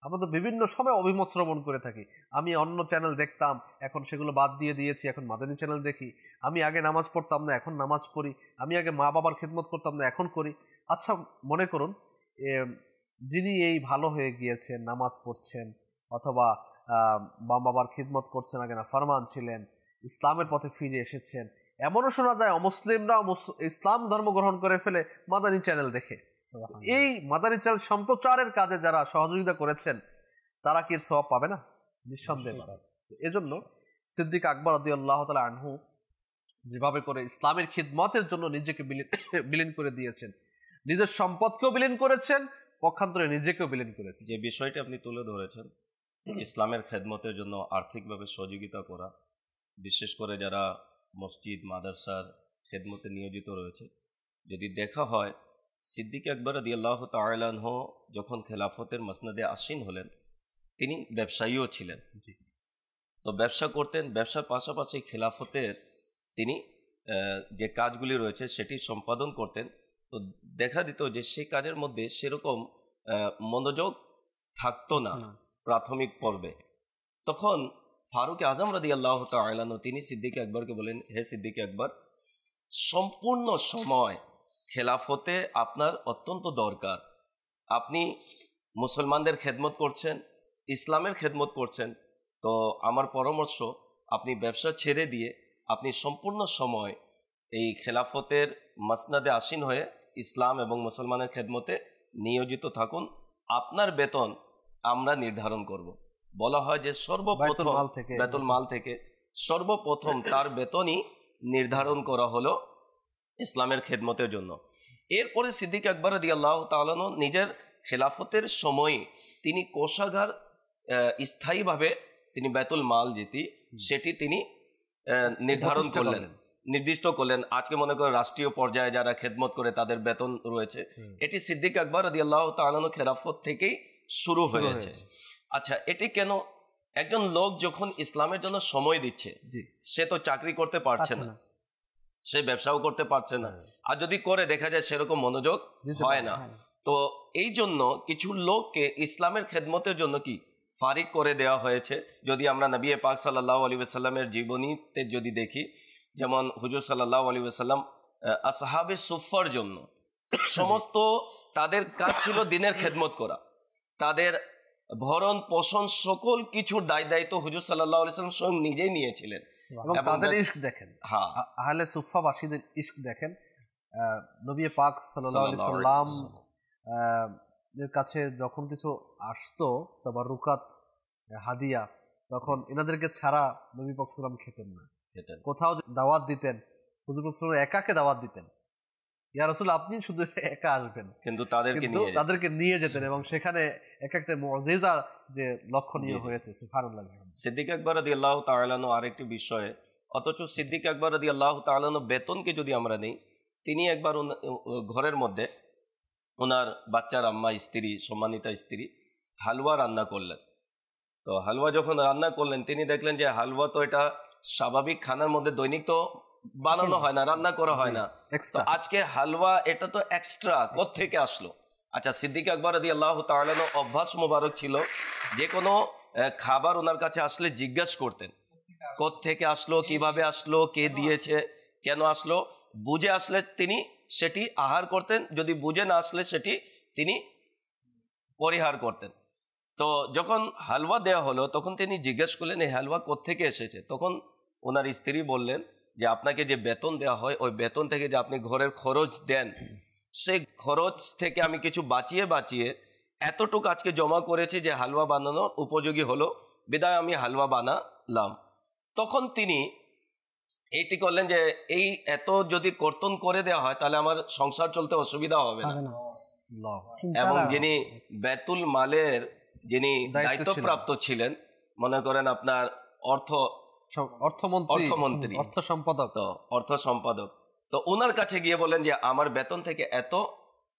Speaker 2: আমরা তো বিভিন্ন সময় অভিমত শ্রবণ করে থাকি। আমি অন্য চ্যানেল দেখতাম, এখন সেগুলো বাদ দিয়ে দিয়েছি, এখন মাদানী চ্যানেল দেখি। আমি আগে নামাজ পড়তাম না, এখন নামাজ পড়ি। আমি আগে মা বাবার খেদমত করতাম না, এখন করি। আচ্ছা মনে করুন যিনি এই ভালো হয়ে গিয়েছেন, নামাজ পড়ছেন অথবা মা বাবার খিদমত করছেন, আগে না ফরমান ছিলেন, ইসলামের পথে ফিরে এসেছেন, এমনও শোনা যায় অমুসলিমরা ইসলাম ধর্ম গ্রহণ করে ফেলে মাদানী চ্যানেল দেখে। এই মাদানী চ্যানেল সম্প্রচারের কাজে যারা সহযোগিতা করেছেন তারা কি সওয়াব পাবে না? নিঃসন্দেহে পাবে। এজন্য সিদ্দিক আকবর রাদিয়াল্লাহু তাআলা আনহু যেভাবে করে ইসলামের খিদমতের জন্য নিজেকে বিলীন করে দিয়েছেন, নিজের সম্পদকেও বিলীন করেছেন, পক্ষান্তরে নিজেকেও বিলীন করেছেন।
Speaker 5: যে বিষয়টি আপনি তুলে ধরেছেন, ইসলামের খেদমতের জন্য আর্থিকভাবে সহযোগিতা করা, বিশেষ করে যারা মসজিদ মাদ্রাসার খেদমতে নিয়োজিত রয়েছে, যদি দেখা হয় সিদ্দিক আকবর রাদিয়াল্লাহু তাআলা আনহু যখন খেলাফতের মসনদে আসীন হলেন, তিনি ব্যবসায়ীও ছিলেন। তো ব্যবসা করতেন, ব্যবসার পাশাপাশি খেলাফতের তিনি যে কাজগুলি রয়েছে সেটি সম্পাদন করতেন। তো দেখা দিত যে সেই কাজের মধ্যে সেরকম মনোযোগ থাকতো না প্রাথমিক পর্বে। তখন ফারুক আজম রাদিয়াল্লাহু তাআলা আনহু তিনি সিদ্দিক আকবরকে বলেন, হে সিদ্দিক আকবর, সম্পূর্ণ সময় খেলাফতে আপনার অত্যন্ত দরকার। আপনি মুসলমানদের খেদমত করছেন, ইসলামের খেদমত করছেন, তো আমার পরামর্শ আপনি ব্যবসা ছেড়ে দিয়ে আপনি সম্পূর্ণ সময় এই খেলাফতের মসনদে আসীন হয়ে ইসলাম এবং মুসলমানের খেদমতে নিয়োজিত থাকুন। আপনার বেতন আমরা নির্ধারণ করব। বলা হয় যে সর্বপ্রথম বেতন মাল থেকে সর্বপ্রথম তার বেতনই নির্ধারণ করা হলো ইসলামের খেদমতের জন্য। এরপরে সিদ্দিক আকবর রাদিয়াল্লাহু তাআলা আনহু নিজের খেলাফতের সময় তিনি কোষাগার স্থায়ীভাবে তিনি বেতুল মাল যেটি সেটি তিনি নির্ধারণ করলেন, নির্দিষ্ট করলেন। আজকে মনে করেন রাষ্ট্রীয় পর্যায়ে যারা খেদমত করে তাদের বেতন রয়েছে, এটি সিদ্দিক আকবর রাদিয়াল্লাহু তাআলা আনহু খেলাফত থেকেই শুরু হয়েছে। আচ্ছা, এটি কেন? একজন লোক যখন ইসলামের জন্য সময় দিচ্ছে, সে তো চাকরি করতে পারছে না, সে ব্যবসাও করতে পারছে না, আর যদি করে দেখা যায় সেরকম মনোযোগ হয় না। তো এই জন্য কিছু লোককে ইসলামের খেদমতের জন্য কি ফারিক করে দেওয়া হয়েছে। যদি আমরা নবী পাক সাল্লাল্লাহু আলাইহি ওয়াসাল্লামের জীবনীতে যদি দেখি, যেমন হুজুর সাল্লাল্লাহু আলাইহি ওয়াসাল্লাম আসহাবে সুফফার জন্য সমস্ত তাদের কাজ ছিল দিনের খেদমত করা, তাদের ভরণ পোষণ সকল কিছুর দায়িত্ব হুজুর সাল্লাল্লাহু আলাইহি ওয়াসাল্লাম স্বয়ং নিজেই নিয়েছিলেন।
Speaker 2: এবং তাদের ইশক দেখেন, আহলে সুফফাবাসীদের ইশক দেখেন। নবী পাক সাল্লাল্লাহু আলাইহি ওয়াসাল্লাম এর কাছে যখন কিছু আসতো তাবাররুকাত, হাদিয়া, তখন এনাদেরকে ছাড়া নবী পাক সাল্লাল্লাহু আলাইহি ওয়াসাল্লাম খেতেন না। কোথাও দাওয়াত দিতেন, হুজুর পাক সাল্লাল্লাহু আলাইহি ওয়াসাল্লাম একাকে দাওয়াত দিতেন, ইয়া রাসূল আপনি শুধু একা আসবেন,
Speaker 5: কিন্তু তাদেরকে
Speaker 2: নিয়ে যেতেন এবং সেখানে এক একটা মুজিজা যে লক্ষণীয় হয়েছে। সুবহানাল্লাহ।
Speaker 5: সিদ্দিক আকবর রাদিয়াল্লাহু তাআলা আনহু আরেকটি বিষয়ে, অথচ সিদ্দিক আকবর রাদিয়াল্লাহু তাআলা আনহু বেতনকে যদি আমরা নেই, তিনি একবার ঘরের মধ্যে ওনার বাচ্চার আম্মা, স্ত্রী, সম্মানিতা স্ত্রী হালুয়া রান্না করলেন। তো হালুয়া যখন রান্না করলেন, তিনি দেখলেন যে হালুয়া তো এটা স্বাভাবিক খানার মধ্যে দৈনিক তো বানানো হয় না, রান্না করা হয় না, তো আজকে হালুয়া এটা তো এক্সট্রা কোত্থেকে আসলো? আচ্ছা, সিদ্দিক আকবর রাদিয়াল্লাহু তাআলা আনহু অভ্যাস মোবারক ছিল, যে কোনো খাবার ওনার কাছে আসলে জিজ্ঞেস করতেন কোত্থেকে আসলো, কিভাবে আসলো, কে দিয়েছে, কেন আসলো। বুঝে আসলে তিনি সেটি আহার করতেন, যদি বুঝে না আসলে সেটি তিনি পরিহার করতেন। তো যখন হালুয়া দেওয়া হলো তখন তিনি জিজ্ঞেস করলেন এই হালুয়া কোত্থেকে এসেছে। তখন ওনার স্ত্রী বললেন যে আপনাকে যে বেতন দেওয়া হয় ওই বেতন থেকে যে আপনি ঘরের খরচ দেন, সেই খরচ থেকে আমি কিছু বাঁচিয়ে এতটুকু আজকে জমা করেছি যে হালুয়া বানানোর উপযোগী হলো, বিদায় আমি হালুয়া বানালাম। তখন তিনি এইটি করলেন যে এই এত যদি কর্তন করে দেওয়া হয় তাহলে আমার সংসার চলতে অসুবিধা হবে না। এবং যিনি বেতুল মালের যিনি দায়িত্বপ্রাপ্ত ছিলেন, মনে করেন আপনার অর্থমন্ত্রী, অর্থ সম্পাদক, তো ওনার কাছে গিয়ে বলেন যে আমার বেতন থেকে এত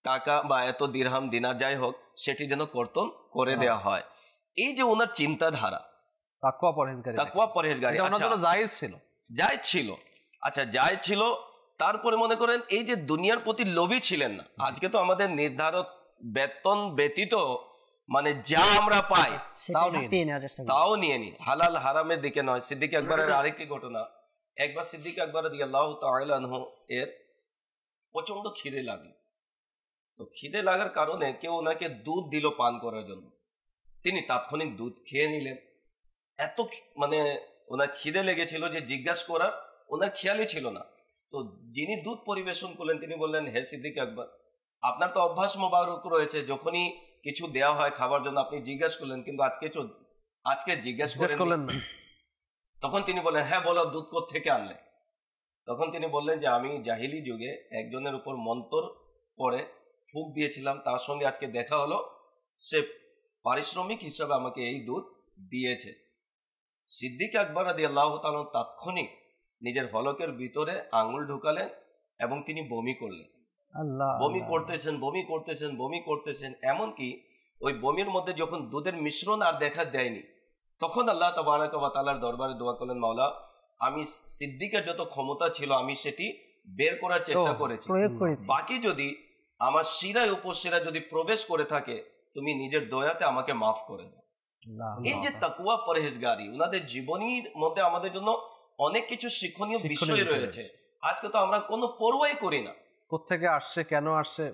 Speaker 5: টাকা বা এত দিরহাম দিনার যাই হোক সেটি যেন কর্তন করে দেওয়া হয়। এই যে ওনার চিন্তাধারা, তাকওয়া পরহেজগারি জায়েজ ছিল। আচ্ছা, জায়েজ ছিল, তারপরে মনে করেন এই যে দুনিয়ার প্রতি লোভী ছিলেন না। আজকে তো আমাদের নির্ধারিত বেতন ব্যতীত মানে যা আমরা পাই তাও নিয়ে নি, হালাল হারামের দিকে নয়। সিদ্দিক আকবরের আরেকটি ঘটনা, একবার সিদ্দিক আকবর রাদিয়াল্লাহু তাআলা আনহু এর প্রচন্ড খিদে লাগলো। তো খিদে লাগার কারণে কেউ ওনাকে দুধ দিল পান করার জন্য, তিনি তাৎক্ষণিক দুধ খেয়ে নিলেন। এত মানে ওনার খিদে লেগেছিল যে জিজ্ঞাসা করার ওনার খেয়ালই ছিল না। তো যিনি দুধ পরিবেশন করলেন তিনি বললেন, হে সিদ্দিক আকবর, আপনার তো অভ্যাস মোবারক রয়েছে, যখনই কিছু দেওয়া হয় খাবার জন্য আপনি জিজ্ঞাসা করলেন, কিন্তু আজকে জিজ্ঞাসা করলেন না। তখন তিনি বললেন, হ্যাঁ বলো, দুধ কোত্থেকে আনলে? তখন তিনি বললেন যে আমি জাহিলি যুগে একজনের উপর মন্তর পড়ে ফুঁক দিয়েছিলাম, তার সঙ্গে আজকে দেখা হলো, সে পারিশ্রমিক হিসাবে আমাকে এই দুধ দিয়েছে। সিদ্দিক আকবর রাদিয়াল্লাহু তাআলা তাৎক্ষণিক নিজের হলকের ভিতরে আঙুল ঢুকালেন এবং তিনি বমি করলেন। বমি করতেছেন, এমনকি ওই বমির মধ্যে যখন দুধের মিশ্রণ আর দেখা দেয়নি, তখন আল্লাহ তাবারাক ওয়া তাআলার দরবারে দোয়া করলেন, মাওলা, আমি সিদ্দিকের যত ক্ষমতা ছিল আমি সেটি বের করার চেষ্টা করেছি, বাকি যদি আমার শিরায় উপশিরায় যদি প্রবেশ করে থাকে তুমি নিজের দয়াতে আমাকে মাফ করে দাও। এই যে তাকওয়া পরহেজগারি, ওনাদের জীবনীর মধ্যে আমাদের জন্য অনেক কিছু শিক্ষণীয় বিষয় রয়েছে। আজকে তো আমরা কোনো পরোয়াই করি না
Speaker 2: কোত্থেকে আসছে, কেন আসছে,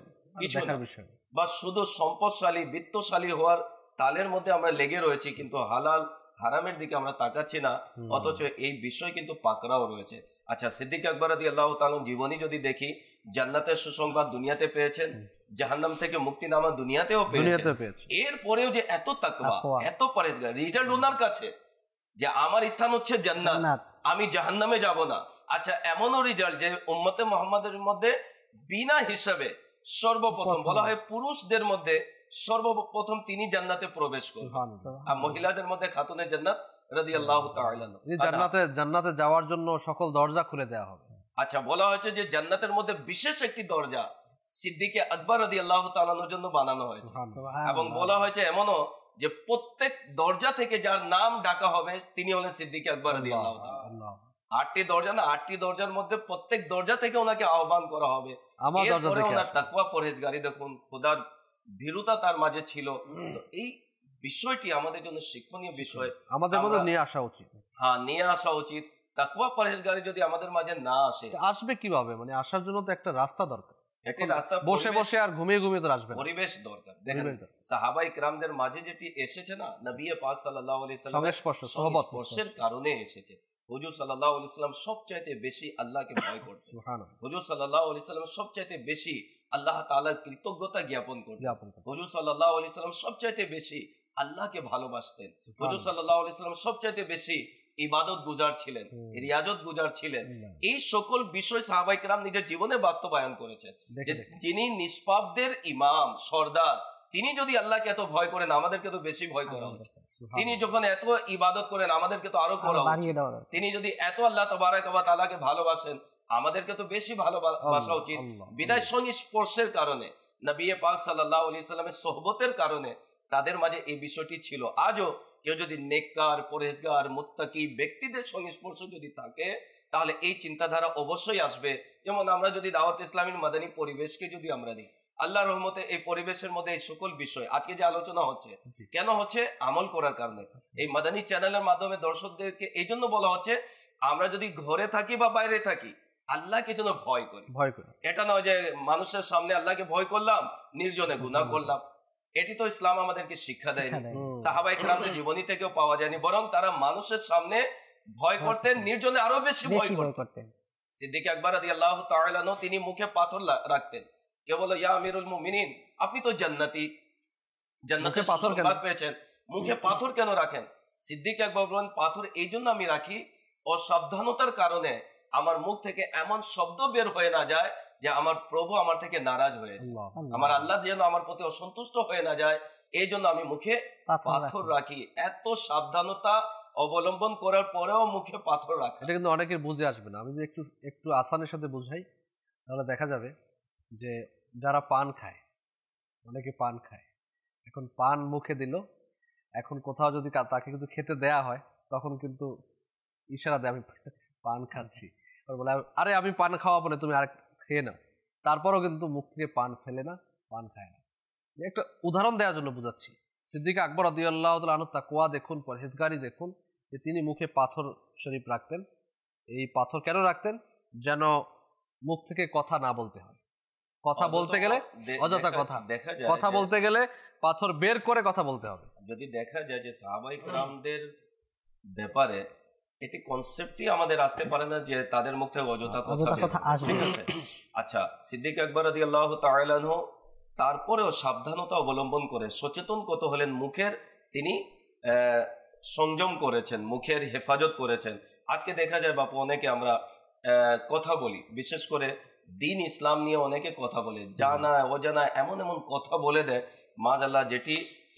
Speaker 2: দেখার বিষয়,
Speaker 5: বা শুধু সম্পদশালী বিত্তশালী হওয়ার তালের মধ্যে আমরা লেগে রয়েছি, কিন্তু হালাল হারামের দিকে আমরা তাকাচ্ছি না, অথচ এই বিষয় কিন্তু পাকড়াও রয়েছে। আচ্ছা, সিদ্দিক আকবর রাদিয়াল্লাহু তাআলা জীবনী যদি দেখি, জান্নাতের সুসংবাদ দুনিয়াতে পেয়েছেন, জাহান্নাম থেকে মুক্তিনামা দুনিয়াতেও পেয়েছেন, এরপরেও যে এত তাকওয়া, এত পরহেজগারি, রেজাল্ট ওনার কাছে যে আমার স্থান হচ্ছে জান্নাত, আমি জাহান্নামে যাব না। আচ্ছা, এমনও রেজাল্ট যে উম্মতে মুহাম্মাদের মধ্যে বিনা হিসাবে সর্বপ্রথম বলা হয় পুরুষদের মধ্যে সর্বপ্রথম তিনি জান্নাতে প্রবেশ করবেন, আর মহিলাদের মধ্যে খাতুনে জান্নাত রাদিয়াল্লাহু তাআলা
Speaker 2: জান্নাতে যাওয়ার জন্য সকল দরজা খুলে দেওয়া হবে।
Speaker 5: আচ্ছা, বলা হয়েছে যে জান্নাতের মধ্যে বিশেষ একটি দরজা সিদ্দিকে আকবর রাদিয়াল্লাহু তাআলার জন্য বানানো হয়েছে, এবং বলা হয়েছে এমনও যে প্রত্যেক দরজা থেকে যার নাম ডাকা হবে তিনি হলেন সিদ্দিকে আকবর রাদিয়াল্লাহু তাআলা। 8টি দরজা না, 8টি দরজার মধ্যে প্রত্যেক দরজা থেকে ওনাকে আহ্বান করা হবে। এরপরে ওনার তাকওয়া পরহেজগারি দেখুন, খোদার ভীরুতা তার মাঝে ছিল। তো এই বিষয়টি আমাদের জন্য শিক্ষণীয় বিষয়,
Speaker 2: আমাদের মধ্যে নিয়ে আসা উচিত।
Speaker 5: হ্যাঁ, নিয়ে আসা উচিত। তাকওয়া পরহেজগারি যদি আমাদের মাঝে না
Speaker 2: আসবে কিভাবে? মানে আসার জন্য তো একটা রাস্তা দরকার,
Speaker 5: একটি রাস্তা,
Speaker 2: বসে বসে আর ঘুমিয়ে তো আসবে,
Speaker 5: পরিবেশ দরকার। দেখেন সাহাবায়ে কিরামদের মাঝে যেটি এসেছে না, নবী পাক সাল্লাল্লাহু আলাইহি সাল্লামের সংস্পর্শের কারণে এসেছে। হুজুর সাল্লাল্লাহু আলাইহি সাল্লাম সবচাইতে বেশি আল্লাহকে ভয় করতেন, হুজুর সাল্লাল্লাহু আলাইহি সাল্লাম সবচাইতে বেশি আল্লাহ তাআলার কৃতজ্ঞতা জ্ঞাপন করতেন। হুজুর সাল্লাল্লাহু আলাইহি সাল্লাম সবচাইতে বেশি আল্লাহকে ভালোবাসতেন। হুজুর সাল্লাল্লাহু আলাইহি সাল্লাম সবচাইতে বেশি ইবাদত গুজার ছিলেন, রিয়াজত গুজার ছিলেন। এই সকল বিষয় সাহাবায়ে কেরাম নিজের জীবনে বাস্তবায়ন করেছেন। যিনি নিষ্পাপদের ইমাম সর্দার, তিনি যদি আল্লাহকে এত ভয় করেন, আমাদেরকে তো বেশি ভয় করা উচিত। তিনি যখন এত ইবাদত করেন, আমাদেরকে তো আরো করা উচিত। তিনি যদি এত আল্লাহ তাবারাক ওয়া তাআলাকে ভালোবাসেন, আমাদেরকে তো বেশি ভালোবাসা উচিত। বিদায় সংস্পর্শের কারণে, নবী পাক সাল্লাল্লাহু আলাইহি সাল্লামের সোহবতের কারণে তাদের মাঝে এই বিষয়টি ছিল। আজও কেউ যদি নেককার, পরহেজগার, মুত্তাকি ব্যক্তিদের সংস্পর্শ যদি থাকে, তাহলে এই চিন্তাধারা অবশ্যই আসবে। যেমন আমরা যদি দাওয়াত ইসলামীর মাদানী পরিবেশকে যদি আমরা নিই, আল্লাহর রহমতে এই পরিবেশের মধ্যে এই সকল বিষয় আজকে যে আলোচনা হচ্ছে, কেন হচ্ছে? আমল করার কারণে। এই মাদানী চ্যানেলের মাধ্যমে দর্শকদেরকে এই জন্য বলা হচ্ছে, আমরা যদি ঘরে থাকি বা বাইরে থাকি, আল্লাহকে যেন ভয় করি। এটা নয় যে মানুষের সামনে আল্লাহকে ভয় করলাম, নির্জনে গুনাহ করলাম। এটি তো ইসলাম আমাদেরকে শিক্ষা দেয়নি, সাহাবায়ে কেরামদের জীবনী থেকেও পাওয়া যায়নি। বরং তারা মানুষের সামনে ভয় করতেন, নির্জনে আরো বেশি ভয় করতেন। সিদ্দিক আকবর রাদিয়াল্লাহু তাআলা আনহু তিনি মুখে পাথর রাখতেন। কেউ বলে, ইয়া আমিরুল মুমিনিন, আপনি তো জান্নাতি, জান্নাতের সুসংবাদ পেয়েছেন, মুখে পাথর কেন রাখেন? সিদ্দিক আকবর বলেন, পাথর এই জন্য আমি রাখি, অসাবধানতার কারণে আমার মুখ থেকে এমন শব্দ বের হয়ে না যায় যে আমার প্রভু আমার থেকে নারাজ হয়ে যায়, আমার আল্লাহ যেন আমার প্রতি অসন্তুষ্ট হয়ে না যায়, এই জন্য আমি মুখে পাথর রাখি। এত সাবধানতা অবলম্বন করার পরেও মুখে পাথর রাখা,
Speaker 2: এটা কিন্তু অনেকের বুঝে আসবে না। আমি যদি একটু আসানের সাথে বুঝাই, তাহলে দেখা যাবে যে যারা পান খায়, অনেকে পান খায়, এখন পান মুখে দিল, এখন কোথাও যদি তাকে কিন্তু খেতে দেয়া হয়, তখন কিন্তু ইশারা দেয় আমি পান খাচ্ছি, বলে আরে আমি পান খাওয়াবো না, তুমি আর খেয়ে নাও। তারপরও কিন্তু মুখ থেকে পান ফেলে না, পান খায় না। একটা উদাহরণ দেওয়ার জন্য বুঝাচ্ছি। সিদ্দিক আকবর রাদিয়াল্লাহু তাআলা আনহু তাকওয়া দেখুন, পরহেজগারি দেখুন, যে তিনি মুখে পাথর শরীফ রাখতেন। এই পাথর কেন রাখতেন? যেন মুখ থেকে কথা না বলতে হয়। কথা বলতে গেলে অযথা কথা বলতে গেলে পাথর বের করে কথা বলতে হবে।
Speaker 5: যদি দেখা যায় যে সাহাবায়ে কেরামদের ব্যাপারে এটি কনসেপ্টই আমাদের আসতে পারে না যে তাদের মুখ থেকে অযথা কথা আসবে। ঠিক আছে, আচ্ছা, সিদ্দিক আকবর রাদিয়াল্লাহু তাআলা আনহু তারপরেও সাবধানতা অবলম্বন করে সচেতন কত হলেন, মুখের তিনি সংযম করেছেন, মুখের হেফাজত করেছেন। আজকে দেখা যায় বাপু, অনেকে আমরা কথা বলি, বিশেষ করে দিন ইসলাম নিয়ে অনেকে কথা বলে, জানা অজানা এমন এমন কথা বলে দেয় মাযআল্লাহ, যেটি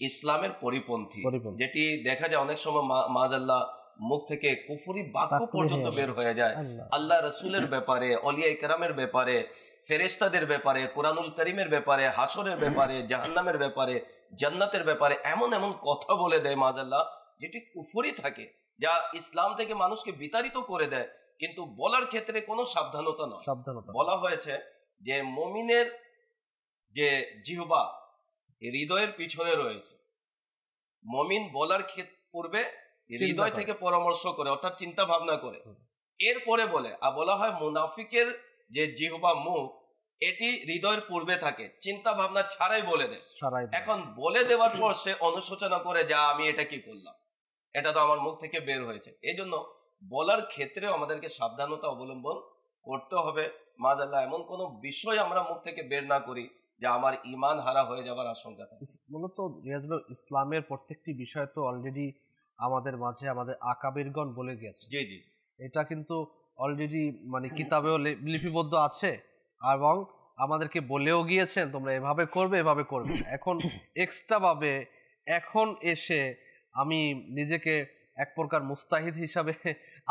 Speaker 5: ইসলামের পরিপন্থী, যেটি দেখা যায় অনেক সময় মাযআল্লাহ মুখ থেকে কুফরি বাক্য পর্যন্ত বের হয়ে যায়। আল্লাহ রসুলের ব্যাপারে, অলিয়া ইকরামের ব্যাপারে, ফেরেশতাদের ব্যাপারে, কোরআনুল কারীমের ব্যাপারে, হাসরের ব্যাপারে, জাহান্নামের ব্যাপারে, জান্নাতের ব্যাপারে এমন এমন কথা বলে দেয় মাযআল্লাহ, যেটি কুফরি থাকে, যা ইসলাম থেকে মানুষকে বিতাড়িত করে দেয়। কিন্তু বলার ক্ষেত্রে কোনো সাবধানতা নয়। বলা হয়েছে যে মুমিনের যে জিহ্বা হৃদয়ের পিছনে রয়েছে, মুমিন বলার পূর্বে হৃদয় থেকে পরামর্শ করে, অর্থাৎ চিন্তা ভাবনা করে, এরপরে বলে। আর বলা হয় মুনাফিকের যে জিহ্বা মুখ, এটি হৃদয়ের পূর্বে থাকে, চিন্তা ভাবনা ছাড়াই বলে দেয়। এখন বলে দেওয়ার পর সে অনুশোচনা করে, যা আমি এটা কি করলাম, এটা তো আমার মুখ থেকে বের হয়েছে। এই জন্য বলার ক্ষেত্রেও আমাদেরকে সাবধানতা অবলম্বন করতে হবে। মাযআল্লাহ এমন কোনো বিষয় আমরা মুখ থেকে বের না করি যা আমার ঈমান হারা হয়ে যাওয়ার আশঙ্কা থাকে।
Speaker 2: মূলত রিয়াজ ভাই, ইসলামের প্রত্যেকটি বিষয় তো অলরেডি আমাদের মাঝে আমাদের আকাবিরগণ বলে গেছে।
Speaker 5: জি জি,
Speaker 2: এটা কিন্তু অলরেডি মানে কিতাবেও লিপিবদ্ধ আছে, এবং আমাদেরকে বলেও গিয়েছেন তোমরা এভাবে করবে, এভাবে করবে। এখন এক্সট্রা ভাবে এখন এসে আমি নিজেকে এক প্রকার মুস্তাহিদ হিসাবে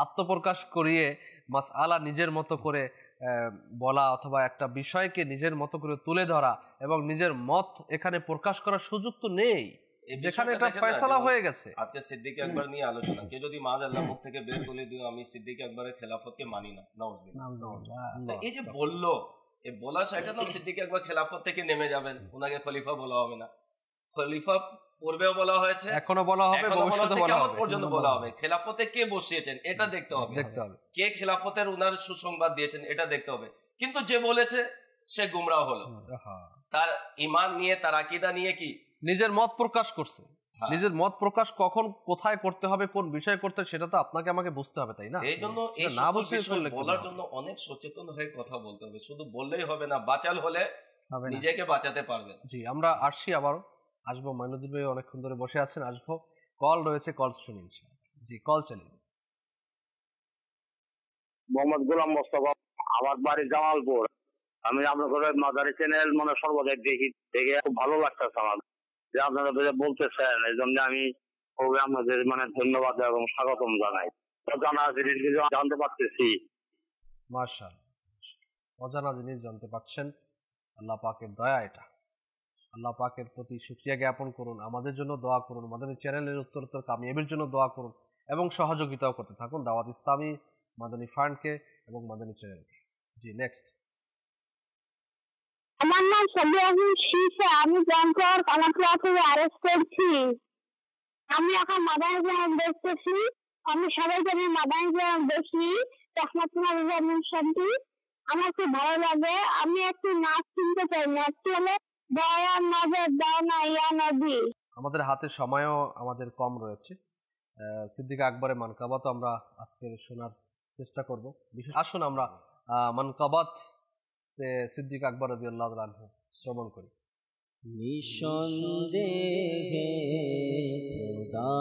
Speaker 2: আত্মপ্রকাশ করিয়ে মাসআলা নিজের মতো করে বলা, অথবা একটা বিষয়কে নিজের মতো করে তুলে ধরা এবং নিজের মত এখানে প্রকাশ করার সুযোগ তো নেই, যেখানে এটা ফয়সালা হয়ে গেছে।
Speaker 5: আজকে সিদ্দিক আকবর নিয়ে আলোচনা, কে যদি মাযআল্লাহ মুখ থেকে বের করে দিও আমি সিদ্দিক আকবরের খেলাফতকে মানি না, নাউযুবিল্লাহ, এই যে বললো, এই বলার সেটা না সিদ্দিক আকবর খেলাফত থেকে নেমে যাবেন, ওনাকে খলিফা বলা হবে না। খলিফা পূর্বেও বলা হয়েছে, এখনো বলা হবে, ভবিষ্যতে বলা হবে, পর্যন্ত বলা হবে। খেলাফতে কে বসিয়েছেন এটা দেখতে হবে, কে খেলাফতের উনার সুসংবাদ দিয়েছেন এটা দেখতে হবে। কিন্তু যে বলেছে সে গুমরাহ হলো, তার ঈমান নিয়ে, তার আকীদা নিয়ে কি
Speaker 2: নিজের মত প্রকাশ করছে। নিজের মত প্রকাশ কখন কোথায় করতে হবে, কোন বিষয় করতে, সেটা তো আপনাকে আমাকে বুঝতে হবে, তাই না?
Speaker 5: এই জন্য বলার জন্য অনেক সচেতন হয়ে কথা বলতে হবে। শুধু বললেই হবে না, বাচাল হলে
Speaker 4: হবে না।
Speaker 5: নিজেকে বাঁচাতে পারবেন।
Speaker 2: জি, আমরা আসছি, আবারও আসবো। মাইনুদ্দিন ভাই অনেকক্ষণ ধরে বসে আছেন, আসবো। কল রয়েছে, কল শুনি ইনশাআল্লাহ। জি, কল চালিয়ে দিন।
Speaker 6: মোহাম্মদ গোলাম মোস্তফা, আমার বাড়ি জামালপুর। আমি আপনাদের মাদারি চ্যানেল মানে সর্বদাই দেখি, দেখে খুব ভালো লাগতেছে আমার যে আপনারা বলতেছেন, এই জন্য আমি আপনাদের মানে ধন্যবাদ এবং স্বাগতম জানাই। জানা জিনিস কিছু জানতে পারতেছি।
Speaker 2: মাশাআল্লাহ, অজানা জিনিস জানতে পারছেন, আল্লাহ পাকের দয়া এটা। আল্লাহ পাকের প্রতি শুকরিয়া জ্ঞাপন করুন, আমাদের জন্য দোয়া করুন, আমাদের চ্যানেলের উত্তরোত্তর কামিয়াবির জন্য দোয়া করুন এবং সহযোগিতাও করতে থাকুন দাওয়াত ইসলামী, মাদানী ফান্ডকে এবং মাদানী চ্যানেলকে। জি, নেক্সট।
Speaker 7: আমার নাম সাবিয়াহুল শিফা, আমি ব্যাংকর কামারপুরা থেকে আরেস্ট করছি। আমি এখন মাদানী চ্যানেল দেখতেছি। আমি সবাইকে আমি মাদানী চ্যানেল দেখি, আমার খুব ভালো লাগে। আমি একটু নাচ শুনতে চাই, নাচটি হলো দয়া নজর দাও না ইয়া নবী।
Speaker 2: আমাদের হাতে সময়ও আমাদের কম রয়েছে। সিদ্দিক আকবরের মানকাবাত আমরা আজকের শোনার চেষ্টা করব। বিশেষ আসুন আমরা মানকাবাত সিদ্দিক আকবর রাদিয়াল্লাহু তাআলা আনহু শ্রবণ করি।
Speaker 3: নিঃসন্দেহে খোদা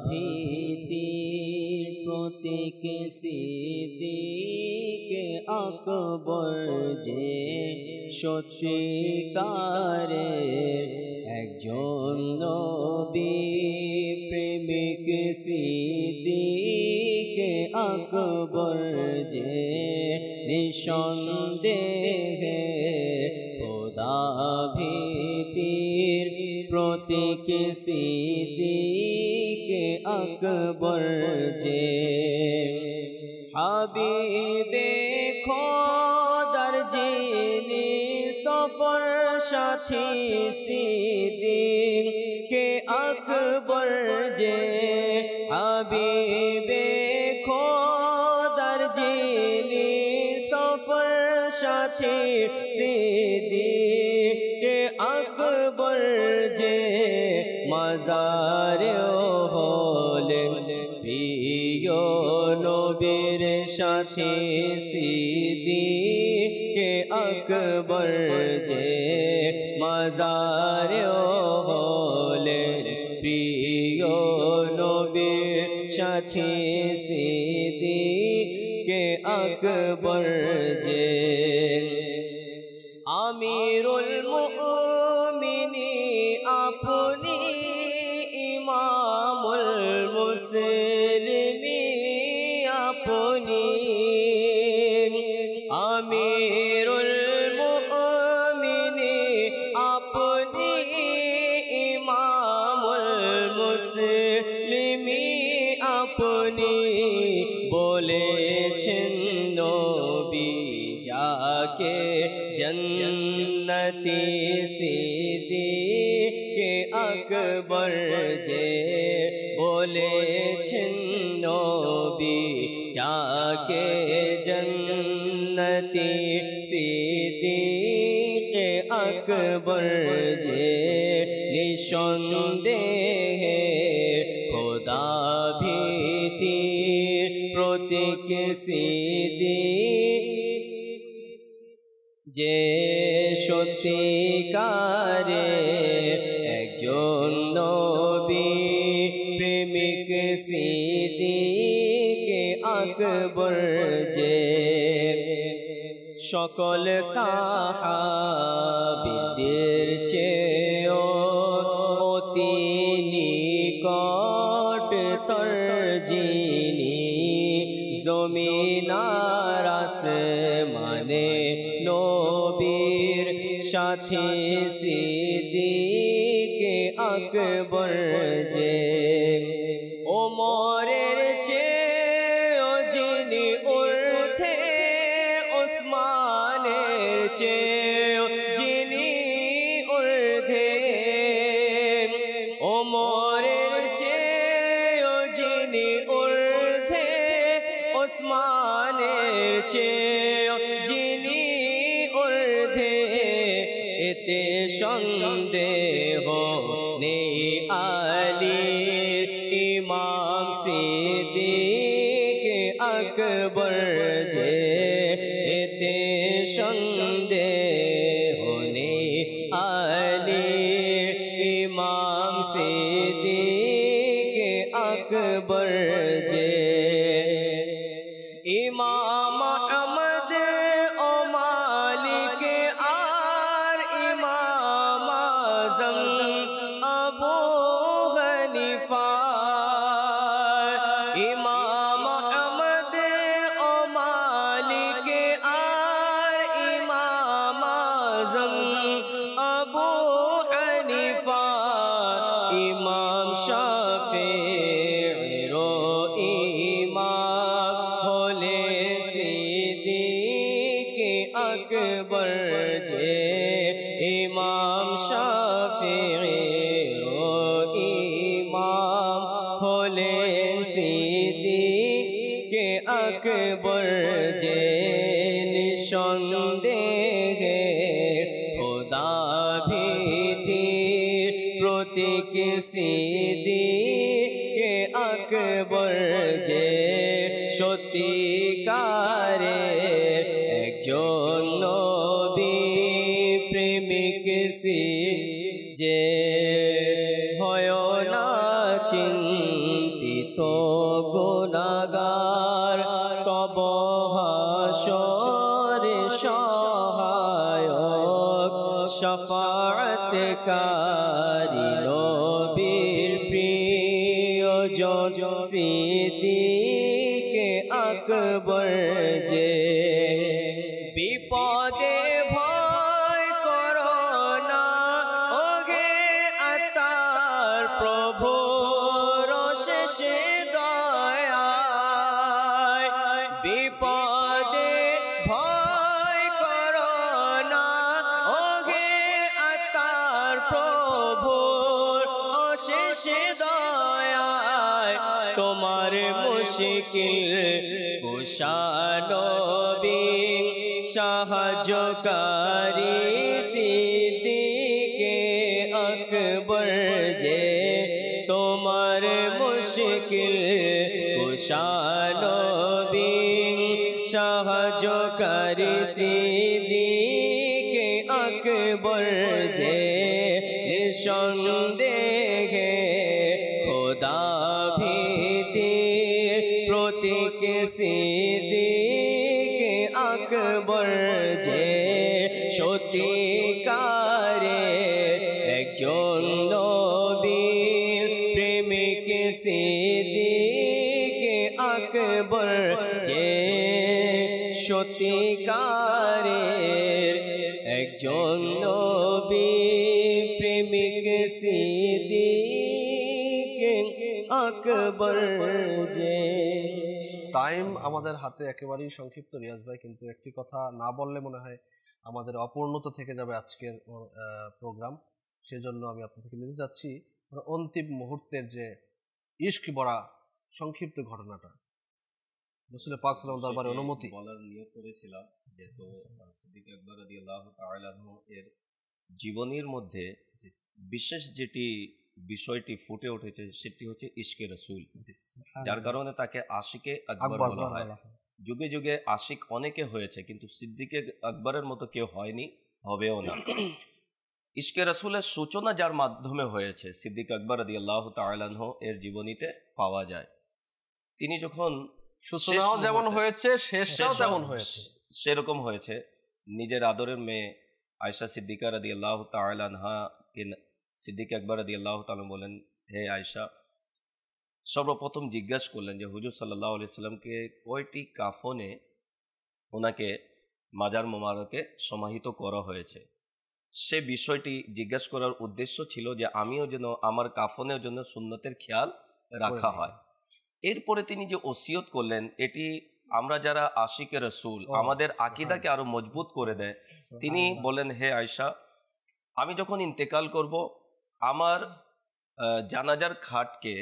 Speaker 3: ভীতির প্রতীক সিদ্দিকে আকবর যে সত্যিকারের একজন নবী প্রেমিক সিদ্দিকে আকবর যে নিঃসন্দেহে খোদা ভীতির প্রতীক সিদ্দিকে আকবর যে হাবিবে খোদার যিনি সফর সাথী সিদ্দিকে আকবর যে হাবিবে খোদার যিনি সফর সাথী সিদ্দিকে আকবর যে মাজারে হলেন প্রিয় নবীর সাথী সিদ্দিকে আকবর যে মাজারে হলেন প্রিয় নবীর সাথী সিদ্দিকে আকবর যে আমিরুল মুমিনিন আপনি ইমামুল মুসলিমিন আপনি আমিরুল মুমিনিন আপনি ইমামুল মুসলিমিন আপনি বলেছেন নবী যাকে জন্নতি সিদ্দিকে আকবর যে বলেছেন নবী যাকে জন্নতি সিদ্দিকে আকবর যে নিঃসন্দেহে খোদা ভীতির প্রতীক সিদ্দিক যে সত্যিকারের একজন নবী প্রেমিক সিদ্দিকে আকবর যে সকল সাহাবীদের চেয়েও অতি নিকটতর যিনি জমিন আর আসমানে নবীর সাথী সিদ্দিকে আকবর যে ওমরের চেয়েও যিনি ঊর্ধ্বে ওসমানের চেয়েও যিনি ঊর্ধ্বে ওমরের চেয়েও যিনি ঊর্ধ্বে ওসমানের চেয়েও যিনি ঊর্ধ্বে এতে সন্দেহ নেই আলীর ইমাম সিদ্দিকে আকবর যে এতে সন্দেহ নেই আকবর যে ইমাম আহমদ ও মালিক আর ইমাম আজম আবু হানিফা ইমাম আহমদ ও মালিক আর ইমাম আজম আবু হানিফা ইমাম শাফিঈর ইমাম হলে সিদ্দিক আকবর যে ইমাম শাফিঈর ইমাম হলে সিদ্দিক আকবর যে নিঃসন্দেহে খোদা ভীতির প্রতীক সিদ্দিক আকবর যে সত্যিকারে একজন নবী প্রেমিক যে হয় না চিন্তিত গুনাহগার তব হাসরে সহায়ক শাফাআতকারী নবীর প্রিয়জন সিদ্দিক আকবর যে বিপদে ভয় করো না ওগে আতার প্রভু রশেষে দয়ায় বিপদে ভয় করো না ওগে আতার প্রভু অশেষে দয়ায় তোমার মুশকিল কুশানবী সাহায্যকারী সিদ্দিক আকবর যে তোমার মুশকিল কুশানবী সাহায্যকারী সিদ্দিক আকবর যে নিঃসন্দেহে খোদা ভীতির প্রতীক সিদ্দিক আকবর যে সত্যিকারে একজন নবীর প্রেমিক সিদ্দিক আকবর যে সত্যিকারে একজন নবীর প্রেমিক সিদ্দিক আকবর যে
Speaker 2: টাইম আমাদের হাতে একেবারেই সংক্ষিপ্ত রিয়াজ ভাই, কিন্তু একটি কথা না বললে মনে হয় আমাদের অপূর্ণতা থেকে যাবে আজকের প্রোগ্রাম। সেজন্য আমি আপনার থেকে নিতে যাচ্ছি অন্তিম মুহূর্তের যে ইশক ভরা সংক্ষিপ্ত ঘটনাটা। রাসূল পাক সাল্লাল্লাহু আলাইহি ওয়াসাল্লাম দরবারে অনুমতি
Speaker 5: বলার নিয়ত করেছিলাম, যেহেতু সিদ্দিক আকবর রাদিয়াল্লাহু তাআলা আনহু এর জীবনীর মধ্যে বিশেষ যেটি বিষয়টি ফুটে উঠেছে সেটি হচ্ছে ইশকে রাসূল, যার কারণে তাকে আশিকে আকবর বলা হয়। যুগে যুগে আশিক অনেকে হয়েছে, কিন্তু সিদ্দিকে আকবরের মতো কেউ হয়নি, হবেও না। ইশকে রাসূলের সূচনা যার মাধ্যমে হয়েছে সিদ্দিক আকবর রাদিয়াল্লাহু তাআলা আনহু এর জীবনীতে পাওয়া যায়। তিনি যখন
Speaker 2: সূচনাও যেমন হয়েছে শেষটাও তেমন হয়েছে,
Speaker 5: সেরকম হয়েছে। নিজের আদরের মেয়ে আয়েশা সিদ্দিকা রাদিয়াল্লাহু তাআলা আনহা কে সিদ্দিক আকবর রাদিয়াল্লাহু তাআলা বলেন, হে আয়েশা, সর্বপ্রথম জিজ্ঞাসা করলেন যে হুজুর সাল্লাল্লাহু আলাইহি সাল্লামকে কয়টি কাফনে ওনাকে মাজার মোবারকে সমাহিত করা হয়েছে। সে বিষয়টি জিজ্ঞাসা করার উদ্দেশ্য ছিল যে আমিও যেন আমার কাফনের জন্য সুন্নতের খেয়াল রাখা হয়। এরপরে তিনি যে ওসিয়ত করলেন, এটি আমরা যারা আশিকে রাসূল আমাদের আকীদাকে আরো মজবুত করে দেয়। তিনি বলেন, হে আয়েশা, আমি যখন ইন্তেকাল করব আমার জানাজার খাটকে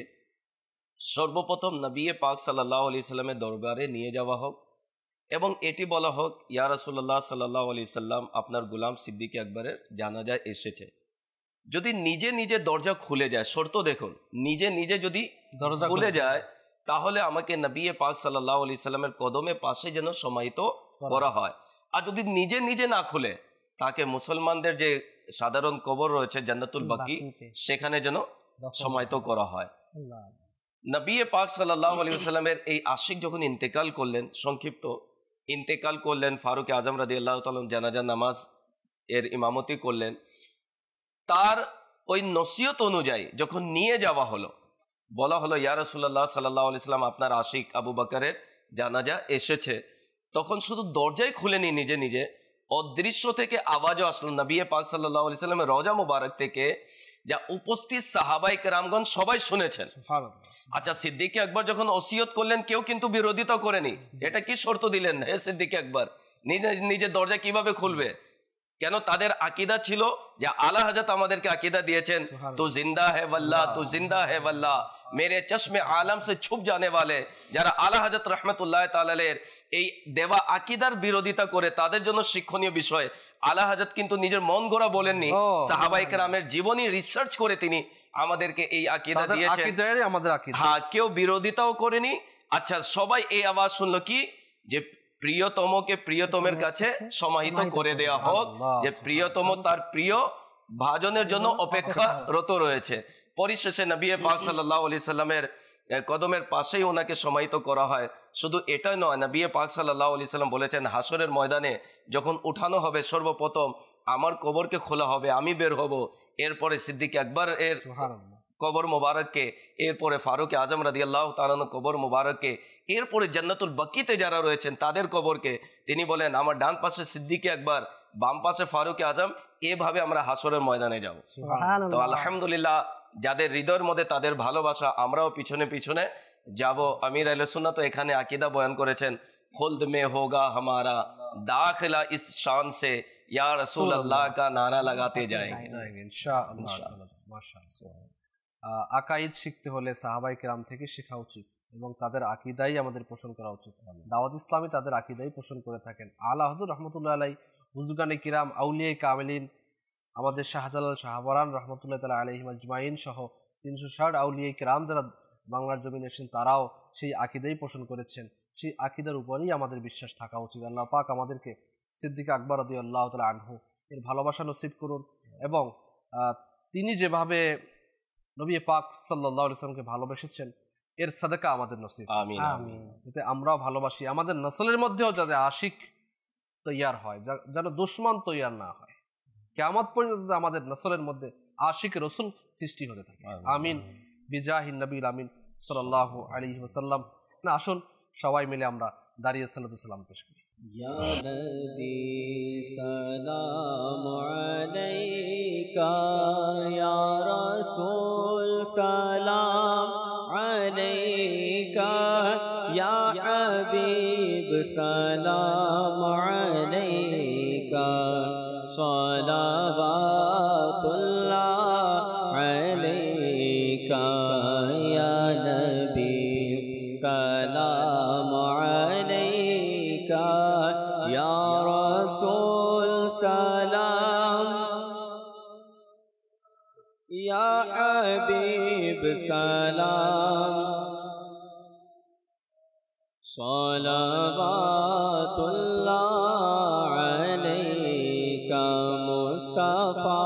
Speaker 5: সর্বপ্রথম নবী পাক সাল্লাল্লাহু আলাইহি সাল্লামের দরবারে নিয়ে যাওয়া হোক এবং এটি বলা হোক, ইয়া রাসূলুল্লাহ সাল্লাল্লাহু আলাইহি সাল্লাম, আপনার গোলাম সিদ্দিক আকবরের জানাজায় এসেছে। যদি নিজে নিজে দরজা খুলে যায়, শর্ত দেখুন, নিজে নিজে যদি দরজা খুলে যায় তাহলে আমাকে নবী পাক সাল্লাল্লাহু আলাইহি সাল্লামের কদমে পাশে যেন সমাহিত করা হয়। আর যদি নিজে নিজে না খুলে, তাকে মুসলমানদের যে সাধারণ কবর রয়েছে জান্নাতুল বাকি, সেখানে যেন সমাহিত করা হয়। নবী পাক সাল্লাল্লাহু আলাইহি ওয়াসাল্লামের এই আশিক যখন ইন্তেকাল করলেন, সংক্ষিপ্ত ইন্তেকাল করলেন, ফারুক আজম রাদিয়াল্লাহু তাআলা জানাজা নামাজ এর ইমামতি করলেন। তার ওই নসিহত অনুযায়ী যখন নিয়ে যাওয়া হলো, বলা হলো ইয়া রাসূলুল্লাহ সাল্লাল্লাহু আলাইহি ওয়াসাল্লাম আপনার আশিক আবু বকরের জানাজা এসেছে, তখন শুধু দরজাই খুলেনি নিজে নিজে, অদৃশ্য থেকে আওয়াজও আসলো নবী পাক সাল্লাল্লাহু আলাইহি ওয়াসাল্লামের রওজা মুবারক থেকে, যা উপস্থিত সাহাবায়ে কেরামগণ সবাই শুনেছেন। আচ্ছা, সিদ্দিক আকবর যখন ওসিয়ত করলেন কেউ কিন্তু বিরোধিতা করেনি। এটা কি শর্ত দিলেন হে সিদ্দিক আকবর, নিজের দরজা কিভাবে খুলবে? কেন? তাদের আকিদা ছিল যে আলা হযরত আমাদেরকে আকিদা দিয়েছেন, তু জিন্দা হে ওয়াল্লাহ, তু জিন্দা হে ওয়াল্লাহ, মেরে চশমে আলম সে ছুপ জানে ওয়ালে। যারা আলা হযরত রাহমাতুল্লাহ তাআলা আলাইহির এই দেওয়া আকিদার বিরোধিতা করে, তাদের জন্য শিক্ষণীয় বিষয়, আলা হযরত কিন্তু নিজের মন গড়া বলেননি, সাহাবায়ে কেরামের জীবনী রিসার্চ করে তিনি আমাদেরকে এই আকিদা দিয়েছেন। হ্যাঁ, কেউ বিরোধিতাও করেনি। আচ্ছা, সবাই এই আওয়াজ শুনলো কি, যে প্রিয়তমকে প্রিয়তমের কাছে সমাহিত করে দেওয়া হোক, যে প্রিয়তম তার প্রিয় ভাজনের জন্য অপেক্ষারত রয়েছে। পরিশেষে নবী পাক সাল্লাল্লাহু আলাইহি সাল্লামের কদমের পাশেই ওনাকে সমাহিত করা হয়। শুধু এটাই নয়, নবী পাক সাল্লাল্লাহু আলাইহি সাল্লাম বলেছেন হাসরের ময়দানে যখন উঠানো হবে, সর্বপ্রথম আমার কবরকে খোলা হবে, আমি বের হব, এরপরে সিদ্দিক আকবর এর কবর মোবারককে, এরপরে ফারুক আজম রাদিয়াল্লাহু তাআলা কবর মোবারককে, এরপরে জান্নাতুল বাকিতে যারা রয়েছেন তাদের কবরকে। তিনি বলেন আমার ডান পাশে সিদ্দিক আকবর, বাম পাশে ফারুক আজম, এভাবে আমরা হাসরের ময়দানে যাব। তো আলহামদুলিল্লাহ, যাদের হৃদয়ের মধ্যে তাদের ভালোবাসা, আমরাও পিছনে পিছনে যাব। আমির আহলে সুন্নাত তো এখানে আকীদা বয়ান করেছেন, খুলদ মে হোগা হামারা দাখিলা ইস শান সে ইয়া রাসূল আল্লাহ কা নারা লাগাতে যাएंगे
Speaker 2: ইনশাআল্লাহ। মাশাআল্লাহ। আকাইদ শিখতে হলে সাহাবায়ে কেরাম থেকে শেখা উচিত এবং তাদের আকীদাই আমাদের পোষণ করা উচিত। দাওয়াত ইসলামী তাদের আকীদাই পোষণ করে থাকেন। আলা হযরত রাহমাতুল্লাহ আলাইহি, বুজুর্গানে কিরাম, আউলিয়ায়ে কামিলিন, আমাদের শাহজালাল শাহবারান রহমতুল্লাহ তাআলা আলাইহিম আজমাইন সহ 360 আউলিয়ায়ে কিরাম যারা বাংলার জমিনে এসেছেন, তারাও সেই আকীদাই পোষণ করেছেন। সেই আকীদার উপরেই আমাদের বিশ্বাস থাকা উচিত। আল্লাহ পাক আমাদেরকে সিদ্দিক আকবর রাদিয়াল্লাহু তাআলা আনহু এর ভালোবাসা নসিব করুন এবং তিনি যেভাবে নবী পাক সাল্লাল্লাহু আলাইহি ওয়াসাল্লামকে ভালোবেসেছেন এর সাদাকা আমাদের নসিব।
Speaker 5: আমিন আমিন।
Speaker 2: যাতে আমরাও ভালোবাসি, আমাদের নসলের মধ্যেও যাতে আশিক তৈয়ার হয়, যেন দুশমন তৈয়ার না হয়। কিয়ামত পর্যন্ত আমাদের নসলের মধ্যে আশিক রাসূল সৃষ্টি হতে থাকে। আমিন বিজাহিন নবীল আমিন সাল্লাল্লাহু আলাইহি ওয়াসাল্লাম। না, আসুন সবাই মিলে আমরা দাঁড়িয়ে সালাতু সালাম পেশ করি।
Speaker 3: ইয়া নবী সালাম আলাইকা, ইয়া রাসূল সালাম আলাইকা, ইয়া হাবিব সালাম আলাইকা, সালাওয়াতুল্লাহ আলাইকা, ইয়া নবী সালাম আলাইকা, ইয়া রাসূল সালাম, ইয়া হাবিব সালাম, সালাওয়াতুল্লাহ আলাইকা, মুস্তাফা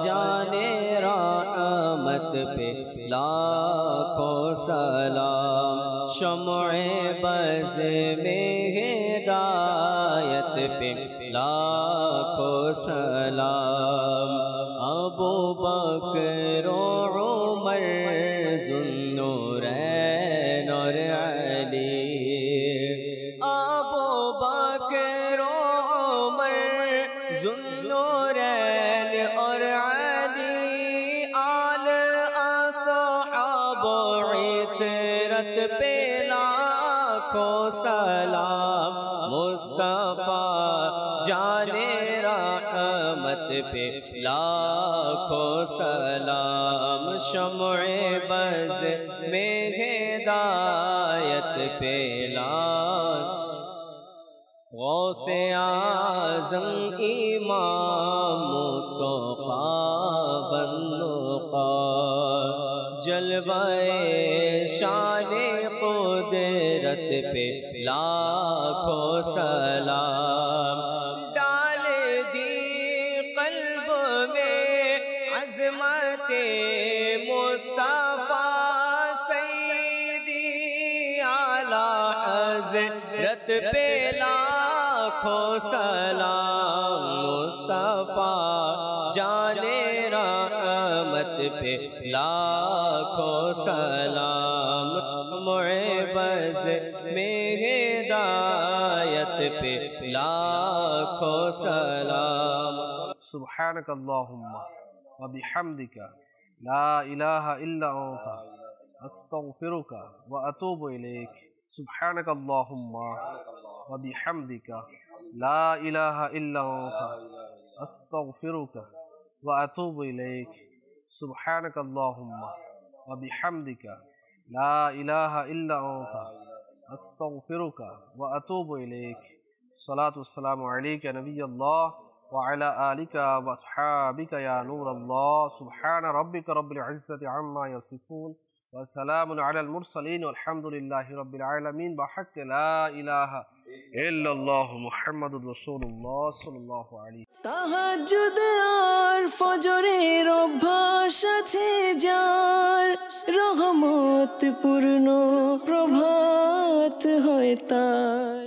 Speaker 3: জানে रहमत पे लाखों सलाम, शम्ए बज़ में हिदायत पे लाखों सलाम, अबू बकर उमर ज़ुन्नूरैन और अली, अबू बकर उमर ज़ुन्नूरैन और अली, आल असहाब इतरत पे लाखों सलाम, मुस्तफा जाने रहमत पे लाखों सलाम, शम्ए बज़ में हिदायत पे गौसे आज़म इमाम मुत्तक़ा बंदुक़ा, जलवाए शाने कुदरत पे लाखों सलाम, डाल दी क़ल्ब में अज़मते मुस्तफ़ा सही حضرت پہ لاکھوں سلام مصطفیٰ جانے رحمت پہ لاکھوں سلام معبز میں ہدایت پہ لاکھوں سلام
Speaker 2: سبحانک اللہم وبحمدک لا الہ الا انت استغفرک واتوب الیک سبحانک اللہم وبحمدک لا الہ الا انت استغفرک واتوب الیک سبحانک اللہم وبحمدک لا الہ الا انت استغفرک واتوب الیک صلاۃ والسلام علیک نبی اللہ وعلى آلك واصحابك يا نور الله سبحان ربك رب العزة عما يصفون وسلام على المرسلين والحمد لله رب العالمين بحق لا إله إلا الله محمد رسول الله صلى الله عليه
Speaker 1: তাহাজ্জুদ আর ফজরের অভ্যাস আছে যার রহমত পূর্ণ প্রভাত হয় তার